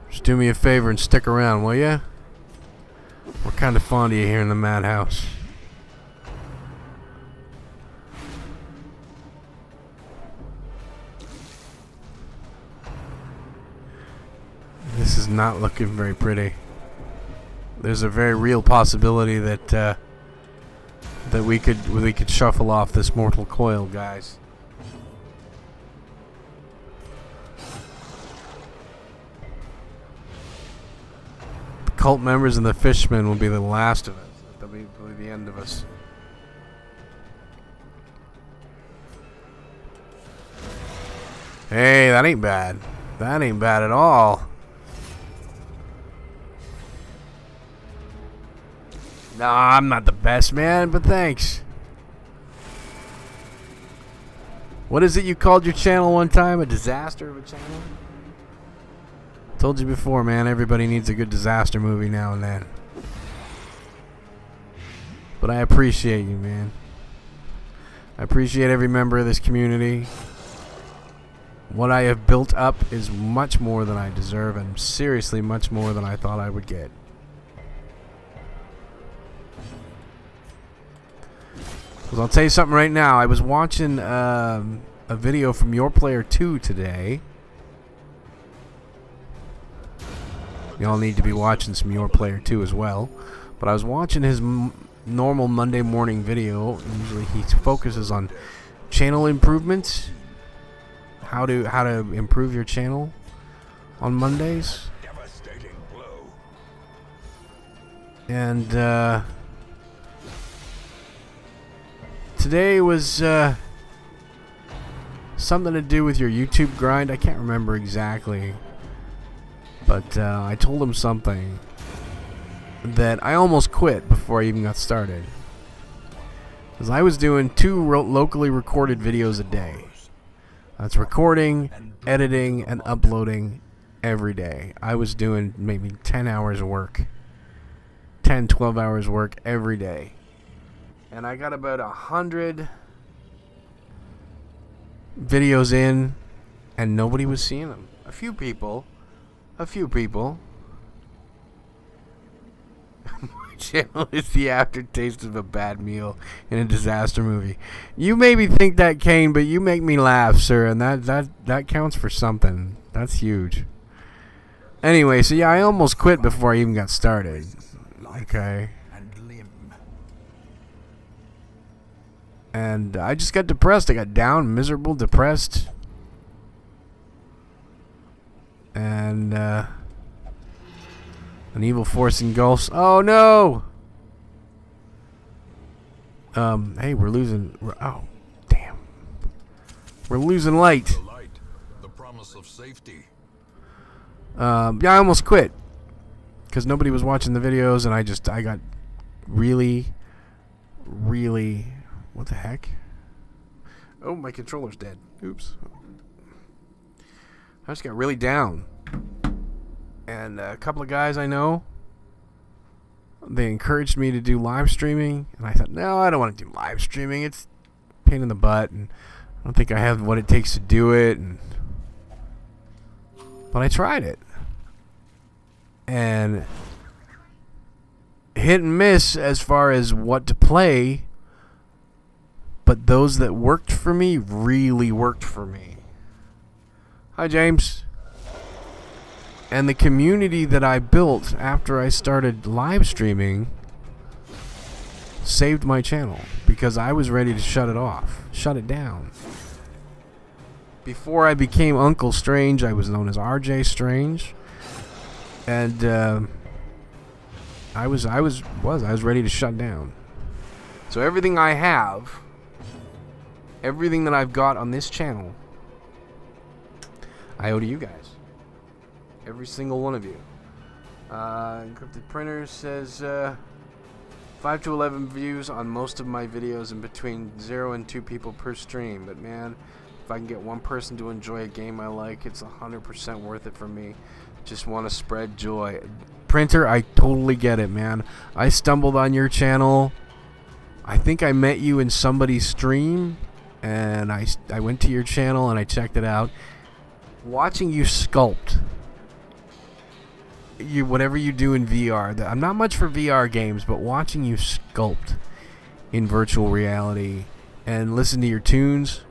Speaker 1: Just do me a favor and stick around, will ya? We're kind of fond of you here in the madhouse. This is not looking very pretty. There's a very real possibility that that we could shuffle off this mortal coil, guys. The cult members and the fishmen will be the last of us. They'll be the end of us. Hey, that ain't bad. That ain't bad at all. Nah, I'm not the best, man, but thanks. What is it you called your channel one time? A disaster of a channel? Told you before, man, everybody needs a good disaster movie now and then. But I appreciate you, man. I appreciate every member of this community. What I have built up is much more than I deserve, and seriously much more than I thought I would get. Because I'll tell you something right now. I was watching a video from Your Player 2 today. Y'all need to be watching some Your Player 2 as well. But I was watching his normal Monday morning video. Usually he focuses on channel improvements. How to improve your channel on Mondays. And today was something to do with your YouTube grind. I can't remember exactly, but I told him something that I almost quit before I even got started, because I was doing 2 locally recorded videos a day. That's recording, editing, and uploading every day. I was doing maybe 10 hours of work, 10, 12 hours work every day. And I got about 100 videos in, and nobody was seeing them. A few people. My channel is the aftertaste of a bad meal in a disaster movie. You maybe think that, Kane, but you make me laugh, sir, and that counts for something. That's huge. Anyway, so yeah, I almost quit before I even got started. Okay. And I just got depressed. I got down, miserable, depressed. And an evil force engulfs. Oh no! Hey, we're losing. Oh, damn. We're losing light.
Speaker 2: The promise of safety.
Speaker 1: Yeah, I almost quit because nobody was watching the videos, and I got really. What the heck? Oh, my controller's dead. Oops. I just got really down. And a couple of guys I know, they encouraged me to do live streaming, and I thought, no, I don't want to do live streaming. It's a pain in the butt, and I don't think I have what it takes to do it. But I tried it. And hit and miss as far as what to play. But those that worked for me really worked for me. Hi, James. And the community that I built after I started live streaming saved my channel, because I was ready to shut it off, shut it down. Before I became Uncle Strange, I was known as RJ Strange, and I was ready to shut down. So everything I have, everything that I've got on this channel, I owe to you guys. Every single one of you. Encrypted Printer says 5 to 11 views on most of my videos, and between 0 and 2 people per stream. But man, if I can get one person to enjoy a game I like, it's 100% worth it for me. Just want to spread joy. Printer, I totally get it, man. I stumbled on your channel. I think I met you in somebody's stream, and I went to your channel and I checked it out. Watching you sculpt, whatever you do in VR, I'm not much for VR games, but watching you sculpt in virtual reality and listen to your tunes,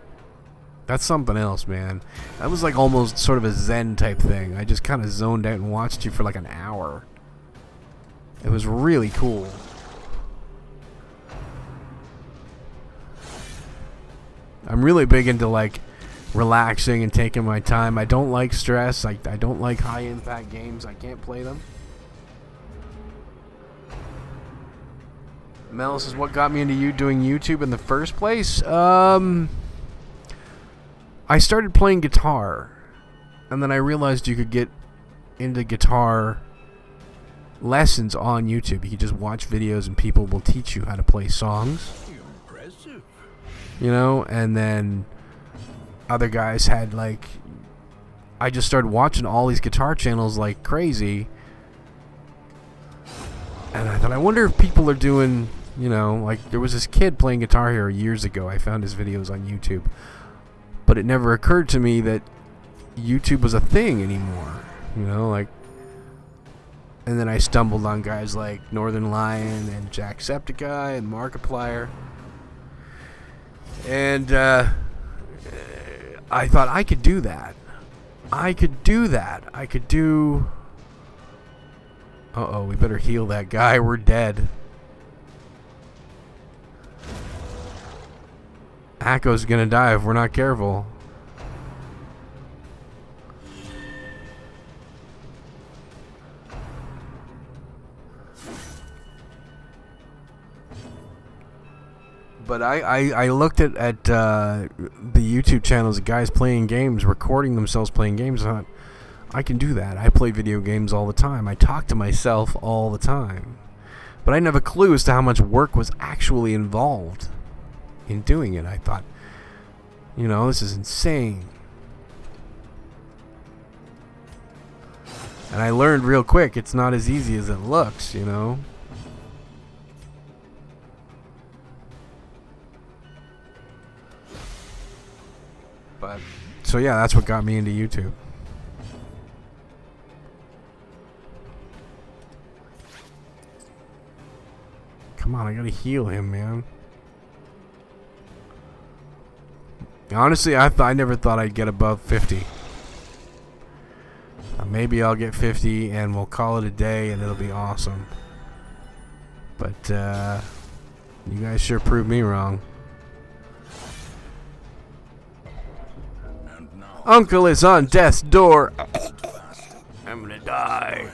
Speaker 1: that's something else, man. That was like almost sort of a Zen type thing. I just kind of zoned out and watched you for like an hour. It was really cool. I'm really big into like relaxing and taking my time. I don't like stress. I don't like high impact games. I can't play them. Mel says, what got me into you doing YouTube in the first place? I started playing guitar, and then I realized you could get into guitar lessons on YouTube. You can just watch videos and people will teach you how to play songs. Impressive. You know, and then other guys had like, I just started watching all these guitar channels like crazy, and I thought, I wonder if people are doing You know, like there was this kid playing Guitar Hero years ago. I found his videos on YouTube. But it never occurred to me that YouTube was a thing anymore. You know, like... And then I stumbled on guys like Northern Lion and Jacksepticeye and Markiplier. And I thought I could do that. I could do that. I could do... Uh-oh, we better heal that guy. We're dead. Akko's gonna die if we're not careful. But I looked at the YouTube channels of guys playing games, recording themselves playing games, and I thought, I can do that. I play video games all the time. I talk to myself all the time. But I didn't have a clue as to how much work was actually involved in doing it. I thought, you know, this is insane. And I learned real quick, it's not as easy as it looks, you know. But, so yeah, that's what got me into YouTube. Come on, I gotta heal him, man. Honestly, I never thought I'd get above 50. Maybe I'll get 50 and we'll call it a day and it'll be awesome. But, you guys sure proved me wrong. Uncle is on death's door. I'm gonna die.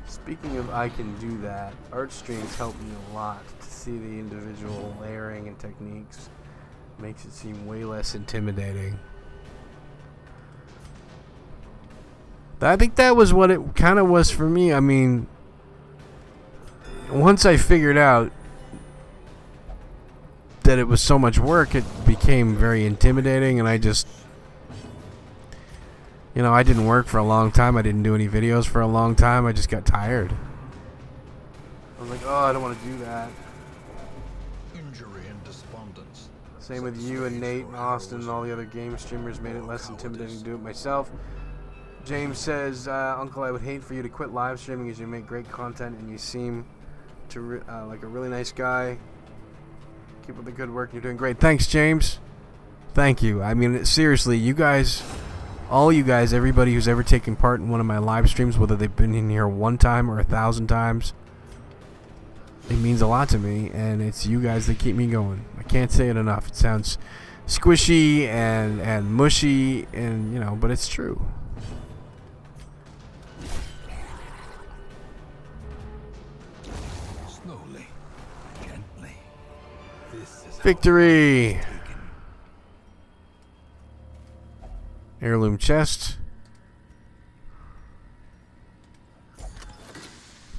Speaker 1: Speaking of I can do that, art streams help me a lot to see the individual layering and techniques. Makes it seem way less intimidating. I think that was what it kind of was for me. I mean, once I figured out that it was so much work, it became very intimidating, and I just... You know, I didn't work for a long time. I didn't do any videos for a long time. I just got tired. I was like, oh, I don't want to do that.
Speaker 2: Injury and despondence.
Speaker 1: Same with you and Nate and Austin and all the other game streamers made it less intimidating to do it myself. James says, Uncle, I would hate for you to quit live streaming as you make great content and you seem to like a really nice guy. Keep up the good work. You're doing great. Thanks, James. Thank you. I mean, seriously, you guys... All you guys, everybody who's ever taken part in one of my live streams, whether they've been in here 1 time or 1,000 times, it means a lot to me, and it's you guys that keep me going. I can't say it enough. It sounds squishy and mushy, and you know, but it's true.
Speaker 2: Slowly, gently. This is
Speaker 1: Victory! Heirloom chest.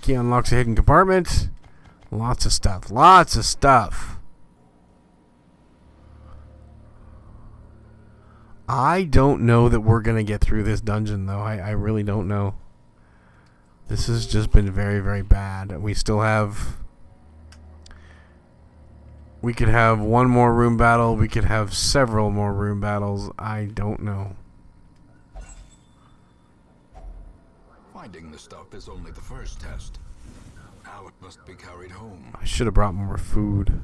Speaker 1: Key unlocks a hidden compartment. Lots of stuff. Lots of stuff. I don't know that we're going to get through this dungeon, though. I really don't know. This has just been very, very bad. We still have... We could have one more room battle. We could have several more room battles. I don't know.
Speaker 2: Finding the stuff is only the first test. Now it must be carried home.
Speaker 1: I should have brought more food.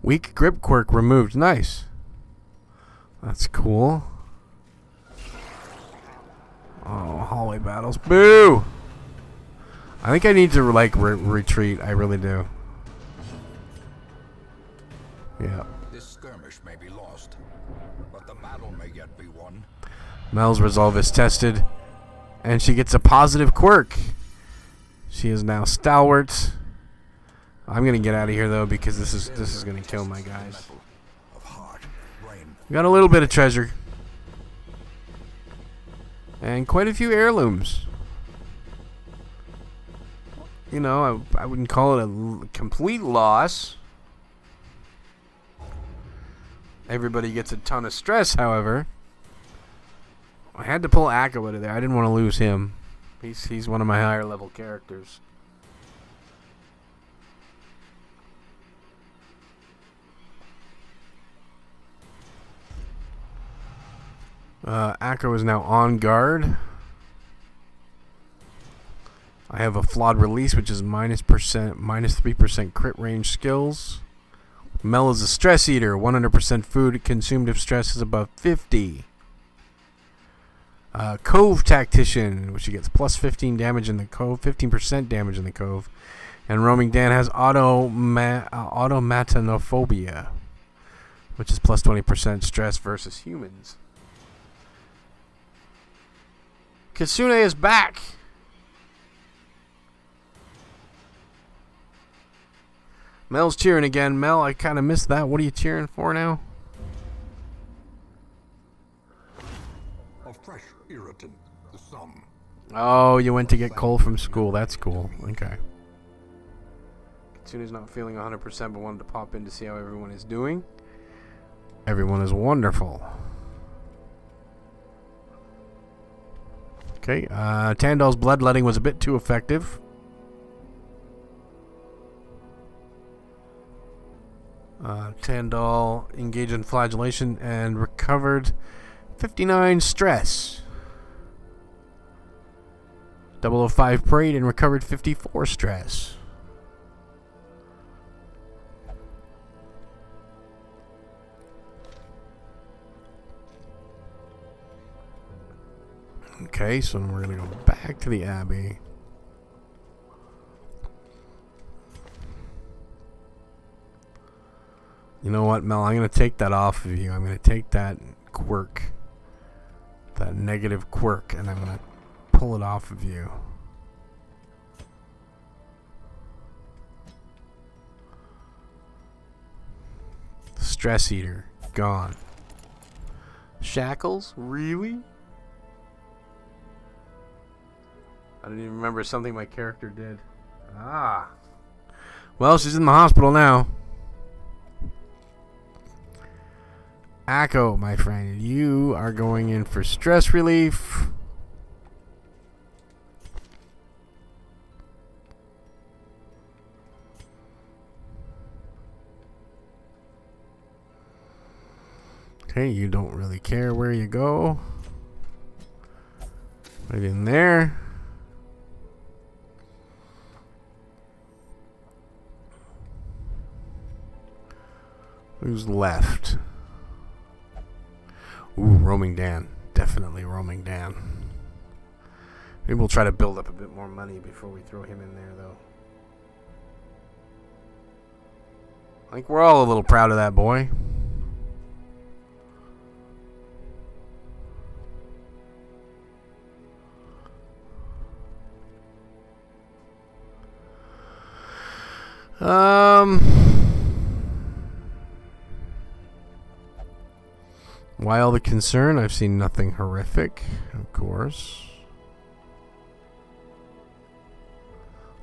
Speaker 1: Weak grip quirk removed. Nice. That's cool. Oh, hallway battles. Boo! I think I need to like retreat. I really do. Yeah.
Speaker 2: This skirmish may be lost, but the battle may yet be won.
Speaker 1: Mel's resolve is tested, and she gets a positive quirk. She is now stalwart. I'm gonna get out of here though because this is gonna kill my guys. We got a little bit of treasure and quite a few heirlooms. You know, I wouldn't call it a complete loss. Everybody gets a ton of stress, however. I had to pull Akko out of there. I didn't want to lose him. He's one of my higher level characters. Akko is now on guard. I have a flawed release, which is -3% crit range skills. Mel is a stress eater. 100% food consumed if stress is above 50. Cove tactician, which he gets plus 15 damage in the cove, 15% damage in the cove. And roaming Dan has automatanophobia, which is plus 20% stress versus humans. Kasune is back. Mel's cheering again. Mel, I kind of missed that. What are you cheering for now?
Speaker 2: A fresh irritant, the sun.
Speaker 1: Oh, you went to get coal from school. That's cool. Okay. Katsune's not feeling 100%, but wanted to pop in to see how everyone is doing. Everyone is wonderful. Okay, Tandal's bloodletting was a bit too effective. Tandal engaged in flagellation and recovered 59 stress. 005 prayed and recovered 54 stress. Okay, so we're gonna go back to the Abbey. You know what, Mel? I'm gonna take that off of you. I'm gonna take that quirk, that negative quirk, and I'm gonna pull it off of you. Stress eater, gone. Shackles? Really? I didn't even remember something my character did. Ah. Well, she's in the hospital now. Akko, my friend, you are going in for stress relief. Okay, you don't really care where you go. Right in there. Who's left? Ooh, roaming Dan. Definitely roaming Dan. Maybe we'll try to build up a bit more money before we throw him in there, though. I think we're all a little proud of that boy. Why all the concern? I've seen nothing horrific, of course.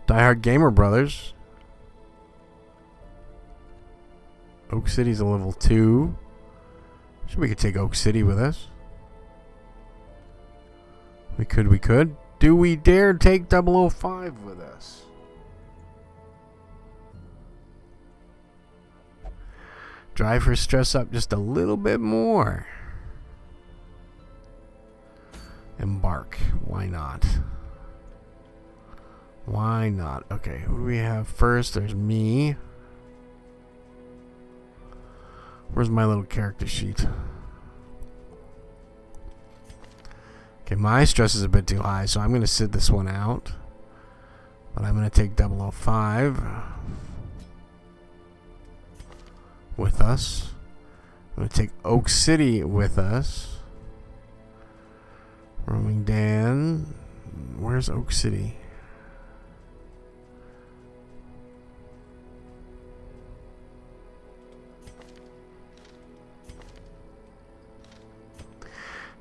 Speaker 1: Diehard Gamer Brothers. Oak City's a level 2. Sure, we could take Oak City with us. We could. Do we dare take 005 with us? Drive her stress up just a little bit more. Embark. Why not? Why not? Okay, who do we have first? There's me. Where's my little character sheet? Okay, my stress is a bit too high, so I'm going to sit this one out. But I'm going to take 005 with us. I'm going to take Oak City with us. Roaming Dan. Where's Oak City?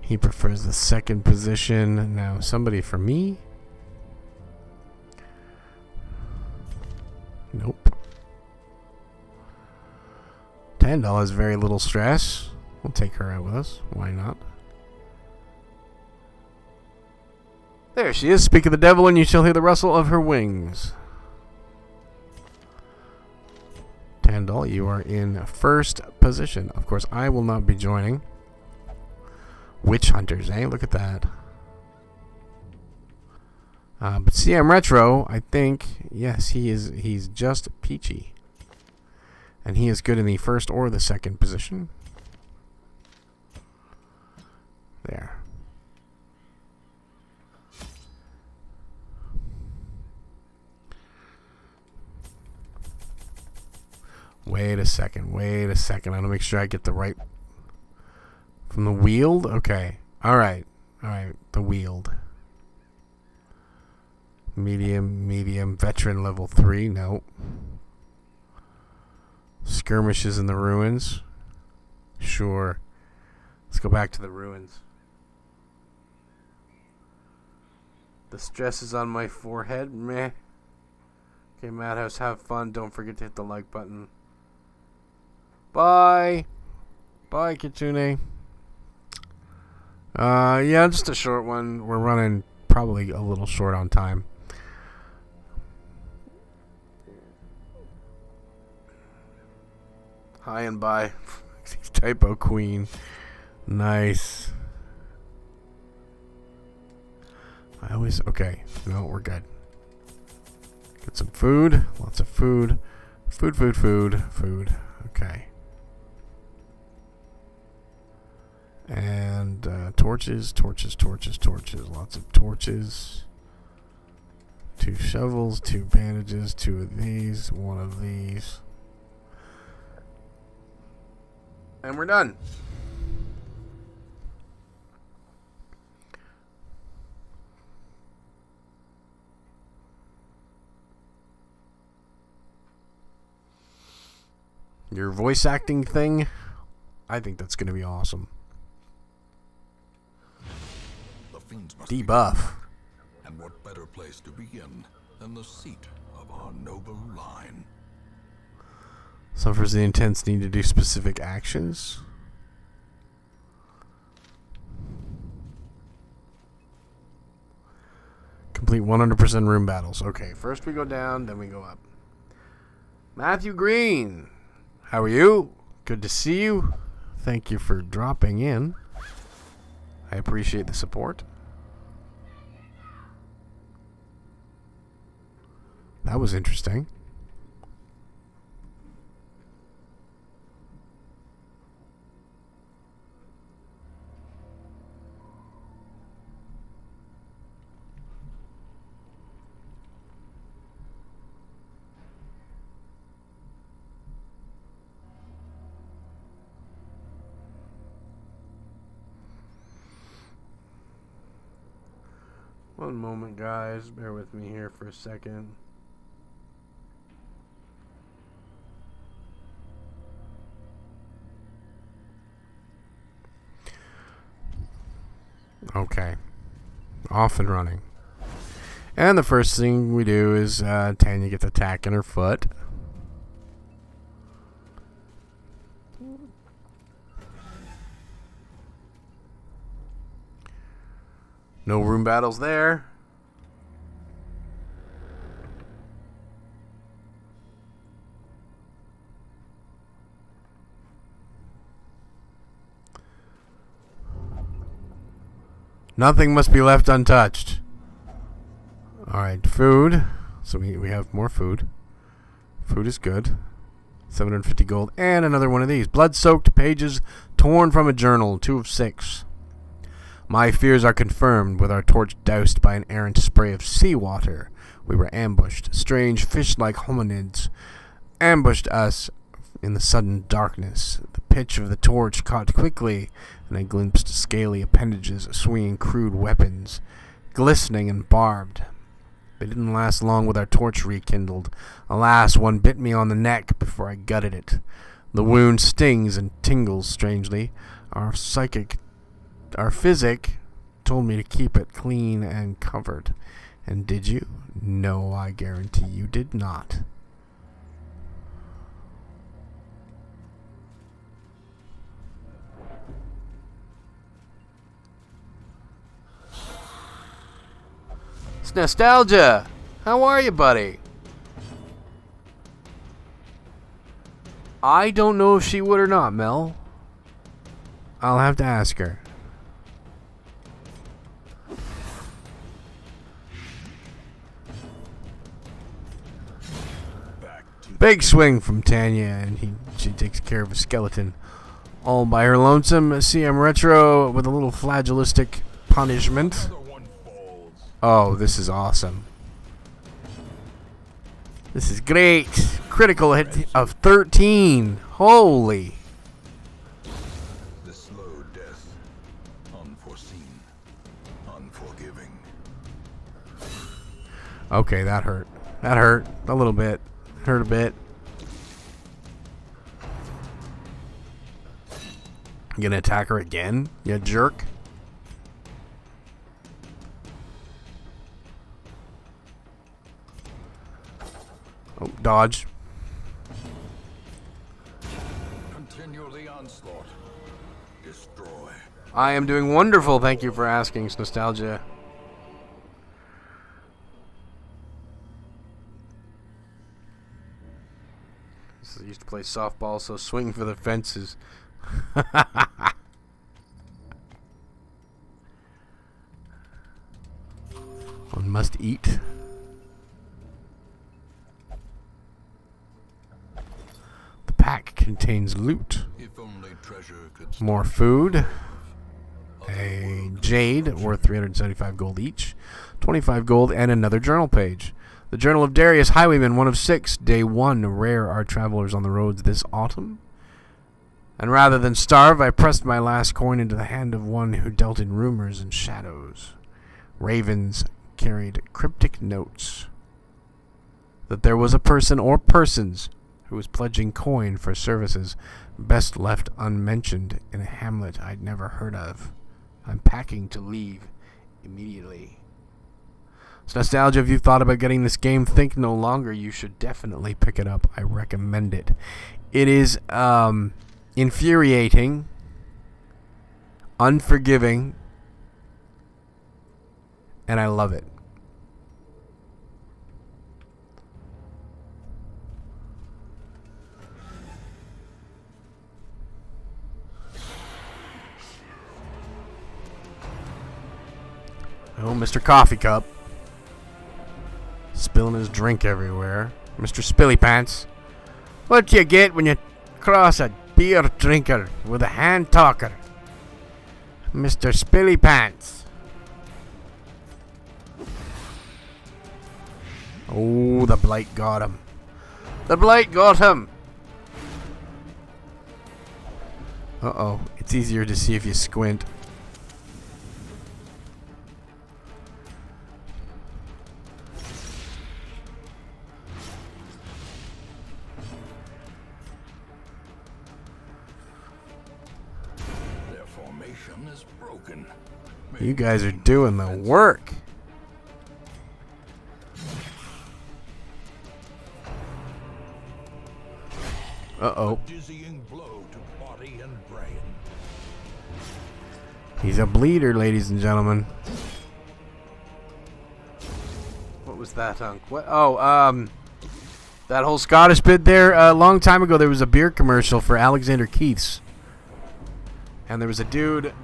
Speaker 1: He prefers the second position. Now, somebody for me? Nope. $10, very little stress. We'll take her out with us. Why not? There she is. Speak of the devil, and you shall hear the rustle of her wings. $10, you are in first position. Of course, I will not be joining. Witch hunters, eh? Look at that. But CM Retro, I think, yes, he's just peachy. And he is good in the first or the second position. There. Wait a second. I want to make sure I get the right... From the Wield? Okay. Alright. The Wield. Medium. Veteran level 3. Nope. Skirmishes in the ruins. Sure. Let's go back to the ruins. The stress is on my forehead. Meh. Okay, Madhouse, have fun. Don't forget to hit the like button. Bye. Bye, Kitsune. Yeah, just a short one. We're running probably a little short on time. Hi and bye. Typo Queen. Nice. Okay. No, we're good. Get some food. Lots of food. Food. Okay. And torches. Lots of torches. 2 shovels, 2 bandages, 2 of these, 1 of these. And we're done. Your voice acting thing, I think that's going to be awesome.
Speaker 2: The fiends must
Speaker 1: Debuff.
Speaker 2: And what better place to begin than the seat of our noble line?
Speaker 1: Suffers the intense need to do specific actions. Complete 100% room battles. Okay, first we go down, then we go up. Matthew Green, how are you? Good to see you. Thank you for dropping in. I appreciate the support. That was interesting. One moment, guys. Bear with me here for a second. Okay. Off and running. And the first thing we do is Tanya gets attack in her foot. No room battles there. Nothing must be left untouched. Alright, food. So we have more food. Food is good. 750 gold. And another one of these. Blood-soaked pages torn from a journal. 2 of 6. My fears are confirmed with our torch doused by an errant spray of seawater. We were ambushed. Strange fish-like hominids ambushed us in the sudden darkness. The pitch of the torch caught quickly, and I glimpsed scaly appendages swinging crude weapons, glistening and barbed. They didn't last long with our torch rekindled. Alas, one bit me on the neck before I gutted it. The wound stings and tingles strangely. Our psychic our physic told me to keep it clean and covered. And did you? No, I guarantee you did not. It's Nostalgia. How are you, buddy? I don't know if she would or not, Mel. I'll have to ask her. Big swing from Tanya, and she takes care of a skeleton all by her lonesome. CM Retro with a little flagellistic punishment. Oh, this is awesome. This is great. Critical hit of 13. Holy.
Speaker 2: The slow death, unforeseen, unforgiving.
Speaker 1: Okay, that hurt. That hurt a little bit. Hurt a bit. You gonna attack her again, you jerk? Oh, dodge.
Speaker 2: Continue the onslaught. Destroy.
Speaker 1: I am doing wonderful. Thank you for asking, Nostalgia. I used to play softball, so swing for the fences. One must eat. The pack contains loot.
Speaker 2: If only treasure could
Speaker 1: More food. A jade worth 375 gold each. 25 gold and another journal page. The Journal of Darius, Highwayman, 1 of 6. Day 1. Rare are travelers on the roads this autumn. And rather than starve, I pressed my last coin into the hand of one who dealt in rumors and shadows. Ravens carried cryptic notes that there was a person or persons who was pledging coin for services best left unmentioned in a hamlet I'd never heard of. I'm packing to leave immediately. So Nostalgia, if you've thought about getting this game, think no longer. You should definitely pick it up. I recommend it. It is infuriating, unforgiving, and I love it. Oh, Mr. Coffee Cup. Spilling his drink everywhere. Mr. Spilly Pants. What you get when you cross a beer drinker with a hand talker? Mr. Spilly Pants. Oh, the blight got him. The blight got him. Uh-oh. It's easier to see if you squint.
Speaker 2: is broken.
Speaker 1: You guys are doing the work. Uh-oh.
Speaker 2: Dizzying blow to body and brain.
Speaker 1: He's a bleeder, ladies and gentlemen. What was that, Hunk? What? Oh, that whole Scottish bit there. A long time ago, there was a beer commercial for Alexander Keith's. And there was a dude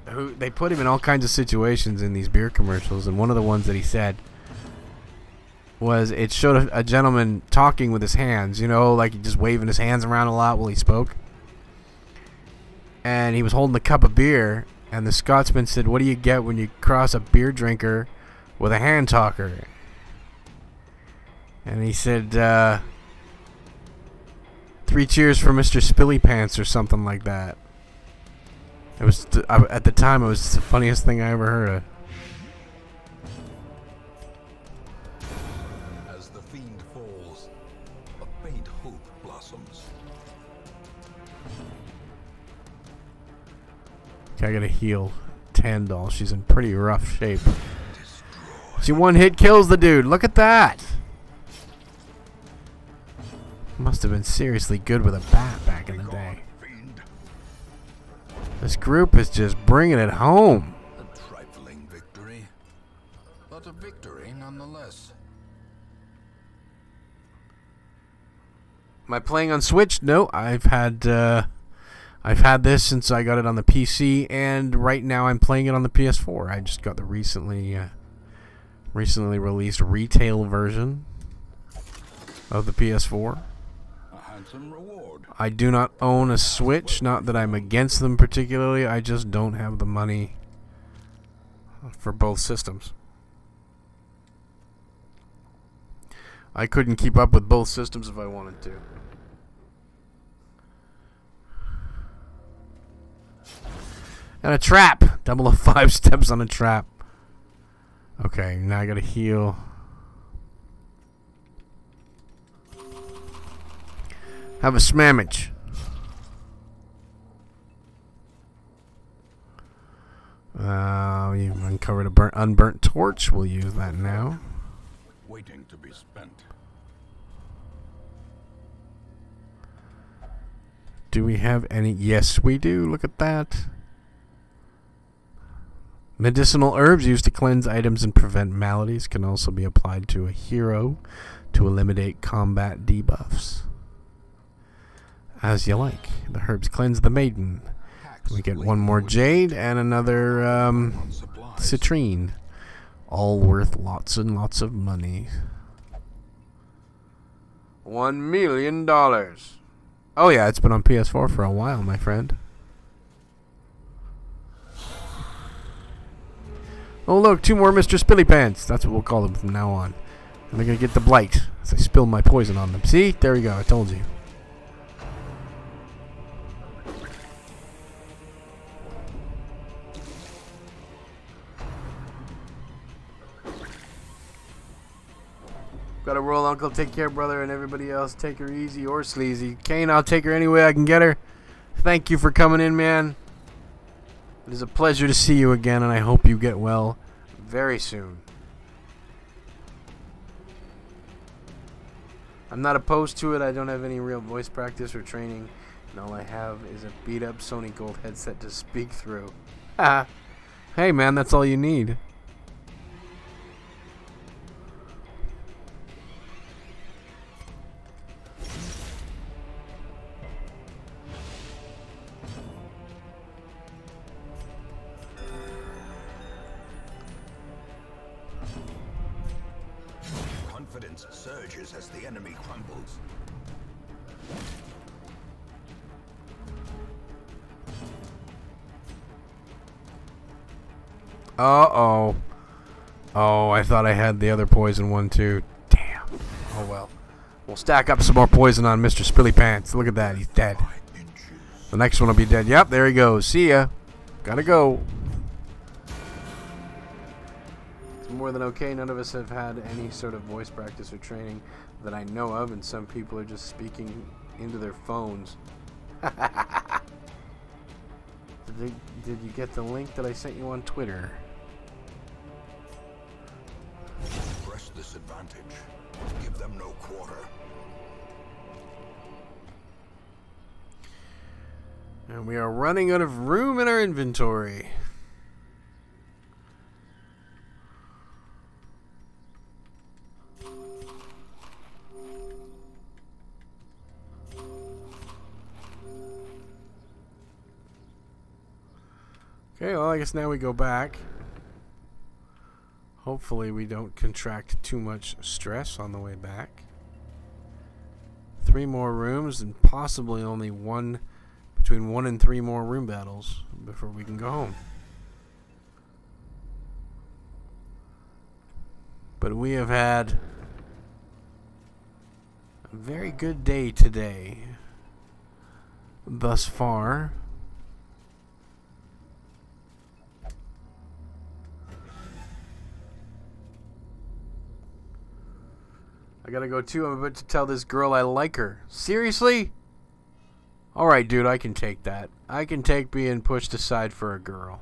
Speaker 1: who, they put him in all kinds of situations in these beer commercials. And one of the ones that he said was, it showed a gentleman talking with his hands, you know, like just waving his hands around a lot while he spoke. And he was holding a cup of beer, and the Scotsman said, "What do you get when you cross a beer drinker with a hand talker?" And he said, 3 cheers for Mr. Spilly Pants or something like that. It was at the time, it was the funniest thing I ever heard of.
Speaker 2: As the fiend falls, a faint hope blossoms.
Speaker 1: Okay, I gotta heal Tandal. She's in pretty rough shape. See, one hit kills the dude. Look at that. Must have been seriously good with a bat back in the day. This group is just bringing it home.
Speaker 2: A trifling victory, but a victory nonetheless.
Speaker 1: Am I playing on Switch? No, I've had this since I got it on the PC, and right now I'm playing it on the PS4. I just got the recently released retail version of the PS4.
Speaker 2: Reward.
Speaker 1: I do not own a Switch, not that I'm against them particularly, I just don't have the money for both systems. I couldn't keep up with both systems if I wanted to. And a trap! Double of 5 steps on a trap. Okay, now I gotta heal. Have a smammage. You've uncovered a unburnt torch. We'll use that now.
Speaker 2: Waiting to be spent.
Speaker 1: Do we have any? Yes, we do. Look at that. Medicinal herbs used to cleanse items and prevent maladies can also be applied to a hero to eliminate combat debuffs. As you like. The herbs cleanse the maiden. We get one more jade and another citrine. All worth lots and lots of money. $1 million. Oh yeah, it's been on PS4 for a while, my friend. Oh look, 2 more Mr. Spillypants. That's what we'll call them from now on. And they're gonna get the blight as I spill my poison on them. See? There we go, I told you. Gotta roll, uncle. Take care, brother, and everybody else. Take her easy or sleazy. Kane, I'll take her any way I can get her. Thank you for coming in, man. It is a pleasure to see you again, and I hope you get well very soon. I'm not opposed to it. I don't have any real voice practice or training, and all I have is a beat-up Sony Gold headset to speak through. Hey, man, that's all you need.
Speaker 2: Confidence surges as the enemy crumbles.
Speaker 1: Uh-oh. Oh, I thought I had the other poison one too. Damn. Oh well. We'll stack up some more poison on Mr. Spillypants. Look at that, he's dead. The next one will be dead. Yep, there he goes. See ya. Gotta go. It's more than okay. None of us have had any sort of voice practice or training that I know of, and some people are just speaking into their phones. Did you get the link that I sent you on Twitter?
Speaker 2: Press this advantage. Give them no quarter.
Speaker 1: And we are running out of room in our inventory. Okay, well, I guess now we go back. Hopefully we don't contract too much stress on the way back. 3 more rooms and possibly only between 1 and 3 more room battles before we can go home. But we have had a very good day today thus far. I gotta go too. I'm about to tell this girl I like her. Seriously? Alright, dude, I can take that. I can take being pushed aside for a girl.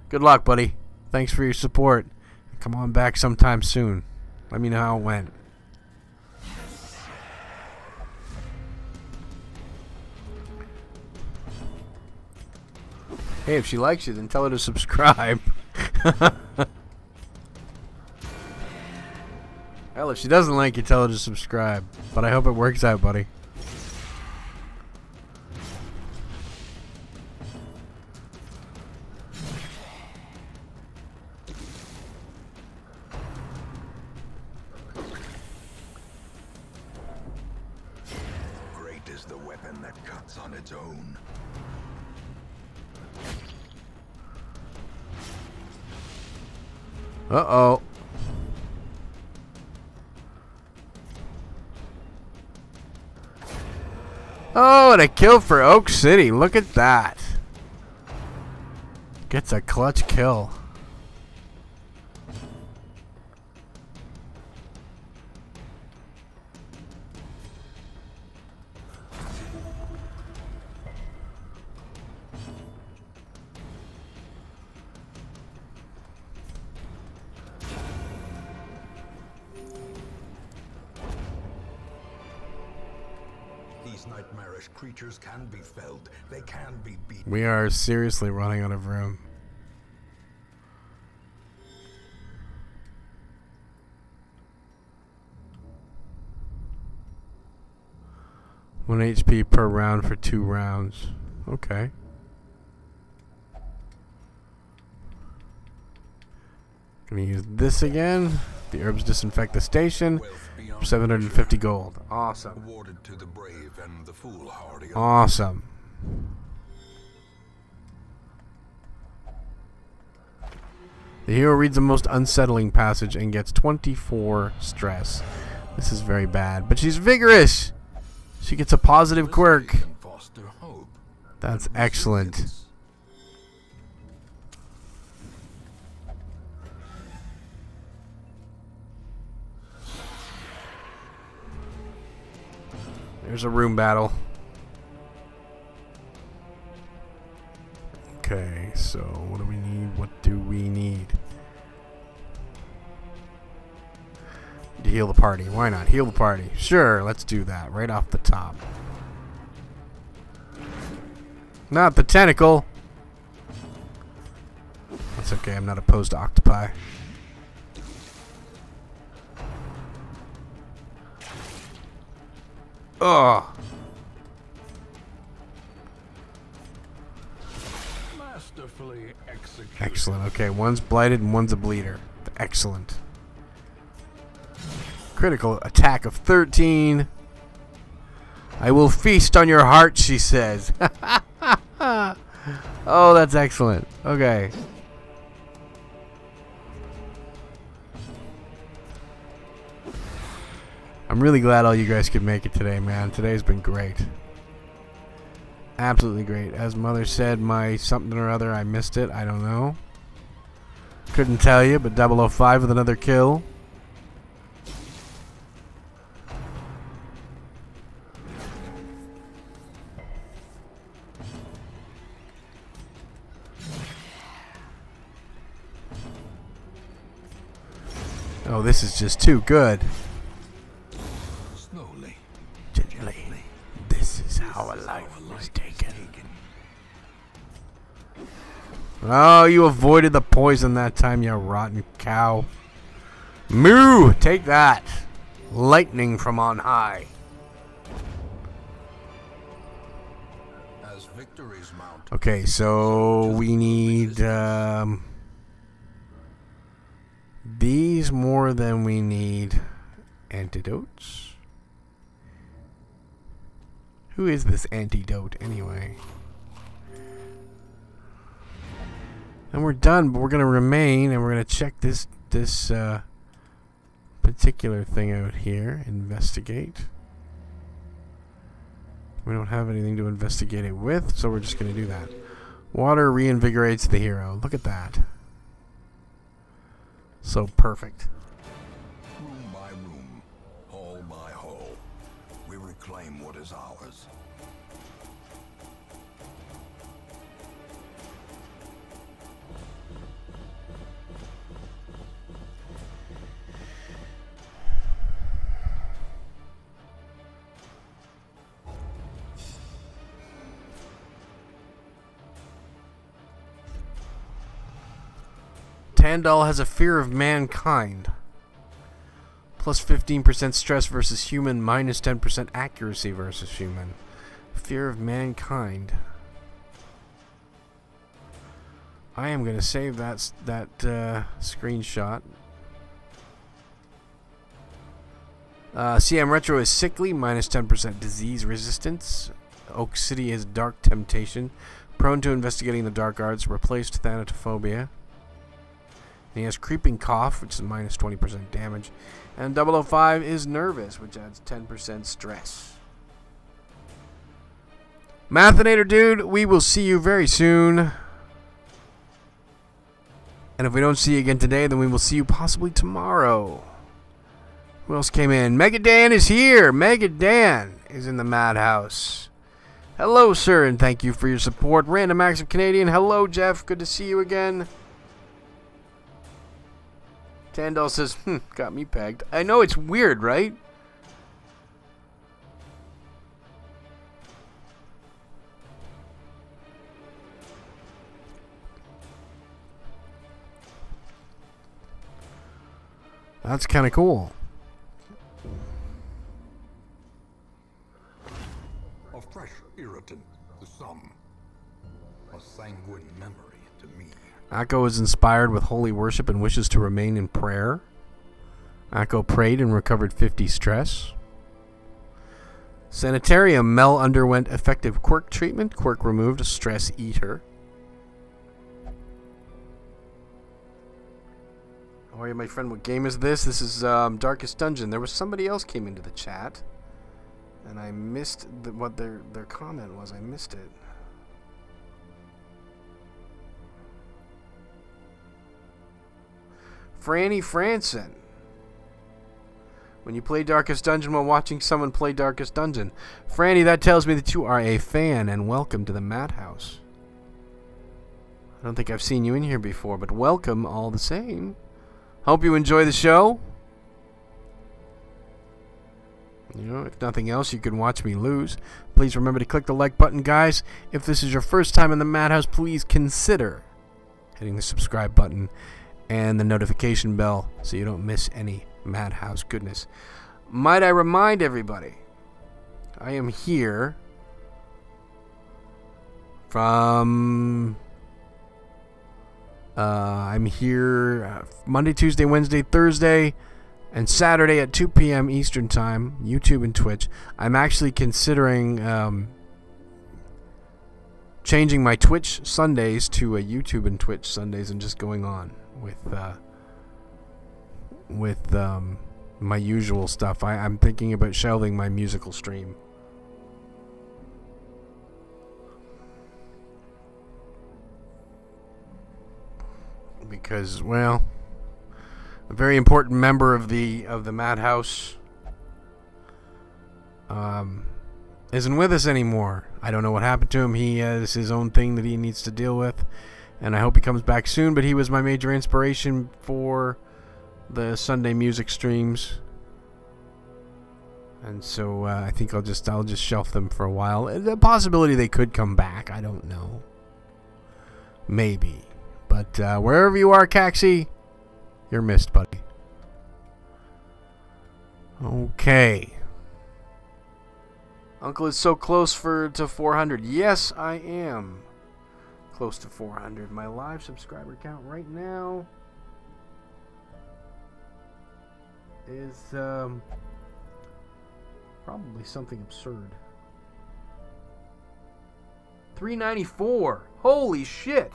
Speaker 1: Good luck, buddy. Thanks for your support. Come on back sometime soon. Let me know how it went. Hey, if she likes you, then tell her to subscribe. Hell, if she doesn't like you, tell her to subscribe. But I hope it works out, buddy.
Speaker 2: Great is the weapon that cuts on its own.
Speaker 1: Uh-oh. Oh, and a kill for Oak City. Look at that. Gets a clutch kill.
Speaker 2: These nightmarish creatures can be felled. They can be beaten.
Speaker 1: We are seriously running out of room. One HP per round for 2 rounds. Okay. Gonna use this again. The herbs disinfect the station. 750 gold. Awesome.
Speaker 2: Awarded to the brave and the foolhardy.
Speaker 1: Awesome. The hero reads the most unsettling passage and gets 24 stress. This is very bad, but she's vigorous. She gets a positive quirk. That's excellent. There's a room battle. Okay, so what do we need? What do we need? To heal the party. Why not? Heal the party. Sure, let's do that right off the top. Not the tentacle. That's okay, I'm not opposed to octopi. Ugh.
Speaker 2: Masterfully executed.
Speaker 1: Excellent. Okay, one's blighted and one's a bleeder. Excellent. Critical attack of 13. I will feast on your heart, she says. Oh, that's excellent. Okay. I'm really glad all you guys could make it today, man. Today's been great. Absolutely great. As Mother said, my something or other, I missed it. I don't know. Couldn't tell you, but 005 with another kill. Oh, this is just too good.
Speaker 2: Slowly,
Speaker 1: Gently. This is how a life was taken. Oh, you avoided the poison that time, you rotten cow. Moo! Take that. Lightning from on high.
Speaker 2: As victories mount.
Speaker 1: Okay, so we need these more than we need antidotes. Who is this antidote anyway? And we're done, but we're gonna remain and we're gonna check this particular thing out here. Investigate. We don't have anything to investigate it with, so we're just gonna do that. Water reinvigorates the hero. Look at that. So perfect.
Speaker 2: Room by room, hall by hall, we reclaim what is ours.
Speaker 1: Tandal has a fear of mankind. Plus 15% stress versus human, minus 10% accuracy versus human. Fear of mankind. I am going to save that screenshot. CM Retro is sickly, minus 10% disease resistance. Oak City is dark temptation, prone to investigating the dark arts, replaced thanatophobia. And he has creeping cough, which is minus 20% damage. And 005 is nervous, which adds 10% stress. Mathinator dude, we will see you very soon. And if we don't see you again today, then we will see you possibly tomorrow. Who else came in? Mega Dan is here. Mega Dan is in the madhouse. Hello, sir, and thank you for your support. Random Acts of Canadian. Hello, Jeff. Good to see you again. Tandal says, got me pegged. I know, it's weird, right? That's kind of cool.
Speaker 2: A fresh irritant to some. A sanguine memory to me.
Speaker 1: Akko is inspired with holy worship and wishes to remain in prayer. Akko prayed and recovered 50 stress. Sanitarium. Mel underwent effective quirk treatment. Quirk removed. A stress eater. How are you, my friend? What game is this? This is Darkest Dungeon. There was somebody else came into the chat, and I missed what their comment was. I missed it. Franny Franson. When you play Darkest Dungeon while watching someone play Darkest Dungeon. Franny, that tells me that you are a fan, and welcome to the Madhouse. I don't think I've seen you in here before, but welcome all the same. Hope you enjoy the show. You know, if nothing else, you can watch me lose. Please remember to click the like button, guys. If this is your first time in the Madhouse, please consider hitting the subscribe button and the notification bell so you don't miss any Madhouse goodness. Might I remind everybody, I am here from... I'm here Monday, Tuesday, Wednesday, Thursday, and Saturday at 2 p.m. Eastern Time, YouTube and Twitch. I'm actually considering changing my Twitch Sundays to a YouTube and Twitch Sundays and just going on with my usual stuff. I'm thinking about shelving my musical stream. Because, well, a very important member of the Madhouse isn't with us anymore. I don't know what happened to him. He has his own thing that he needs to deal with, and I hope he comes back soon. But he was my major inspiration for the Sunday music streams, and so I think I'll just shelf them for a while. The possibility they could come back, I don't know. Maybe. But wherever you are, Caxi, you're missed, buddy. Okay. Uncle is so close to 400. Yes, I am close to 400. My live subscriber count right now is probably something absurd. 394. Holy shit.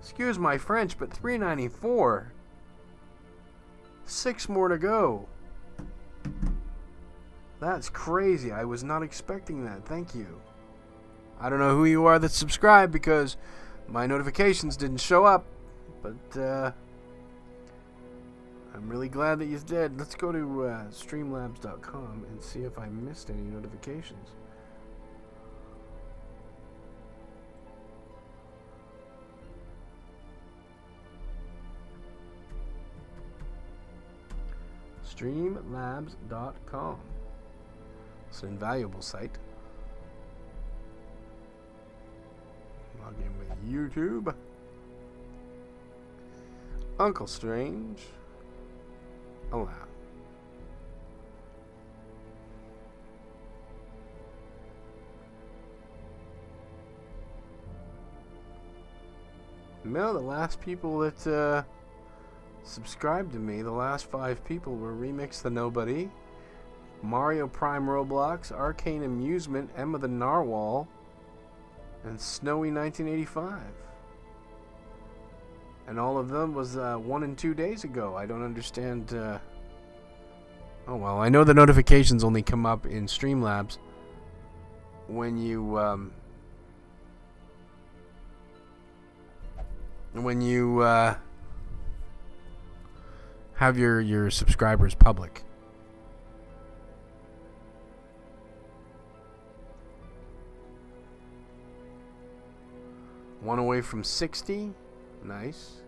Speaker 1: Excuse my French, but 394. 6 more to go. That's crazy. I was not expecting that. Thank you. I don't know who you are that subscribed because my notifications didn't show up, but I'm really glad that you did. Let's go to streamlabs.com and see if I missed any notifications. Streamlabs.com. It's an invaluable site. Log in with YouTube. Uncle Strange. Allow. No, the last people that subscribed to me, the last 5 people were Remix the Nobody, Mario Prime Roblox, Arcane Amusement, Emma the Narwhal, and Snowy 1985. And all of them was 1 and 2 days ago. I don't understand. Oh well, I know the notifications only come up in Streamlabs when you have your subscribers public. One away from 60. Nice.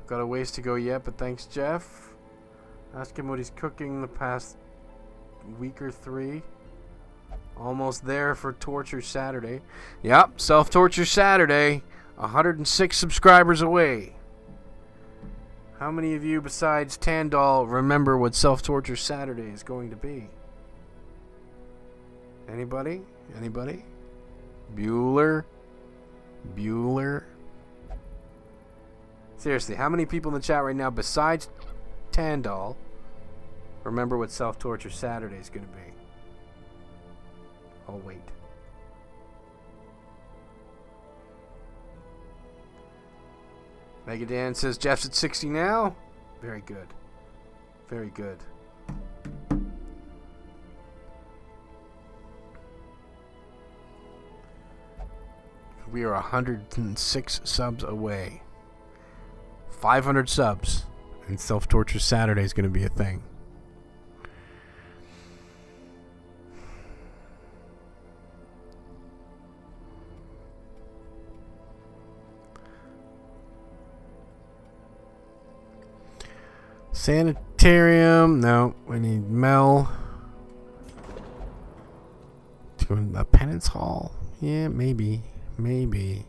Speaker 1: Got a ways to go yet, but thanks, Jeff. Ask him what he's cooking the past week or 3. Almost there for Torture Saturday. Yep, Self-Torture Saturday. 106 subscribers away. How many of you besides Tandal remember what Self-Torture Saturday is going to be? Anybody? Anybody? Bueller? Bueller? Seriously, how many people in the chat right now besides Tandal remember what Self-Torture Saturday is going to be? I'll wait. Megadan says Jeff's at 60 now. Very good. Very good. We are 106 subs away. 500 subs. And Self-Torture Saturday is going to be a thing. Sanitarium. No, we need Mel. To go in the penance hall. Yeah, maybe. Maybe.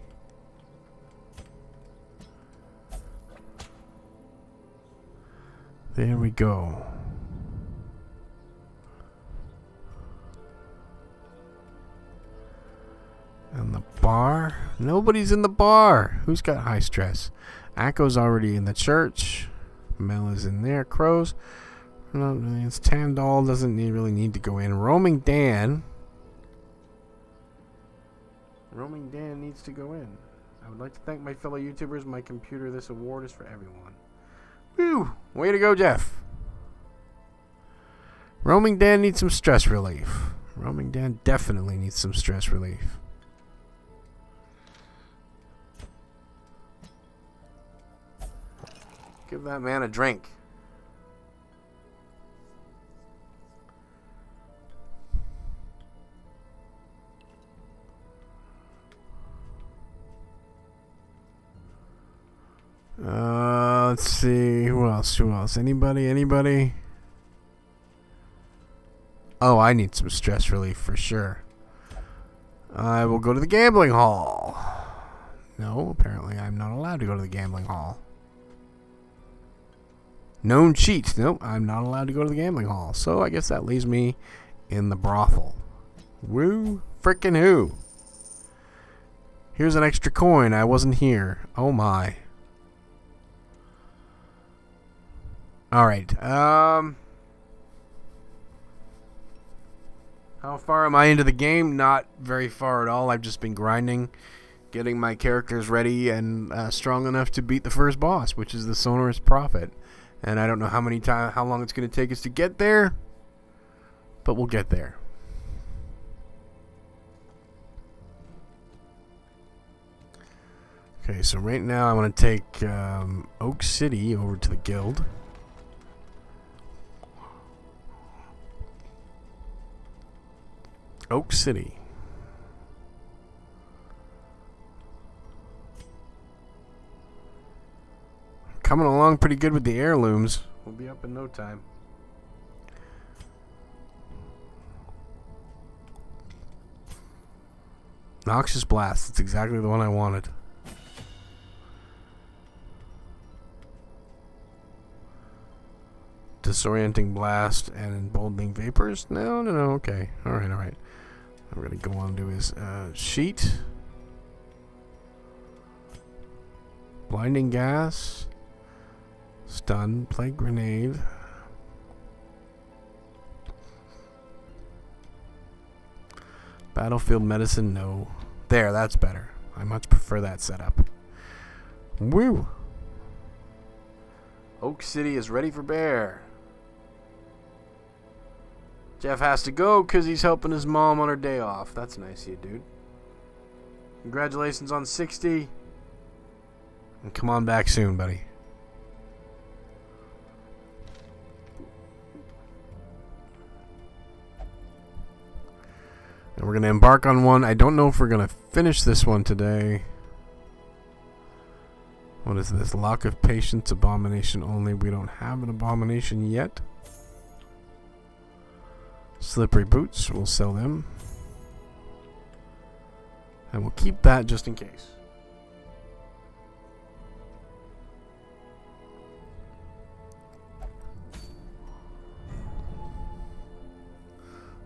Speaker 1: There we go. And the bar? Nobody's in the bar. Who's got high stress? Akko's already in the church. Mel is in there. Crows. No, it's Tandal doesn't really need to go in. Roaming Dan. Roaming Dan needs to go in. I would like to thank my fellow YouTubers. My computer, this award is for everyone. Woo! Way to go, Jeff. Roaming Dan needs some stress relief. Roaming Dan definitely needs some stress relief. Give that man a drink. Let's see. Who else? Who else? Anybody? Anybody? Oh, I need some stress relief for sure. I will go to the gambling hall. No, apparently I'm not allowed to go to the gambling hall. Known cheat. Nope, I'm not allowed to go to the gambling hall. So I guess that leaves me in the brothel. Woo frickin' who? Here's an extra coin. I wasn't here. Oh my. Alright, how far am I into the game? Not very far at all. I've just been grinding, getting my characters ready and strong enough to beat the first boss, which is the Sonorous Prophet. And I don't know how long it's going to take us to get there, but we'll get there. Okay, so right now I want to take Oak City over to the guild. Oak City. Coming along pretty good with the heirlooms. We'll be up in no time. Noxious Blast. That's exactly the one I wanted. Disorienting blast and emboldening vapors? No, okay. Alright. I'm gonna go on to his sheet. Blinding gas. Stun. Plague grenade. Battlefield medicine, no. There, that's better. I much prefer that setup. Woo! Oak City is ready for bear. Jeff has to go because he's helping his mom on her day off. That's nice of you, dude. Congratulations on 60. And come on back soon, buddy. And we're going to embark on one. I don't know if we're going to finish this one today. What is this? Lock of Patience, abomination only. We don't have an abomination yet. Slippery boots, we'll sell them. And we'll keep that just in case.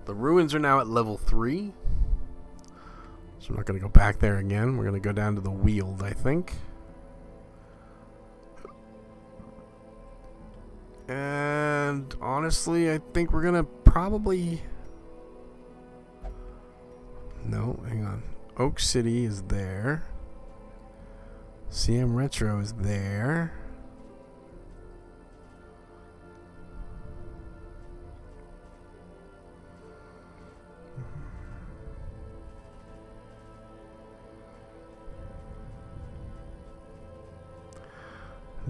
Speaker 1: The ruins are now at level 3. So I'm not going to go back there again. We're going to go down to the Weald, I think. And honestly, I think we're gonna probably... No, hang on. Oak City is there. CM Retro is there.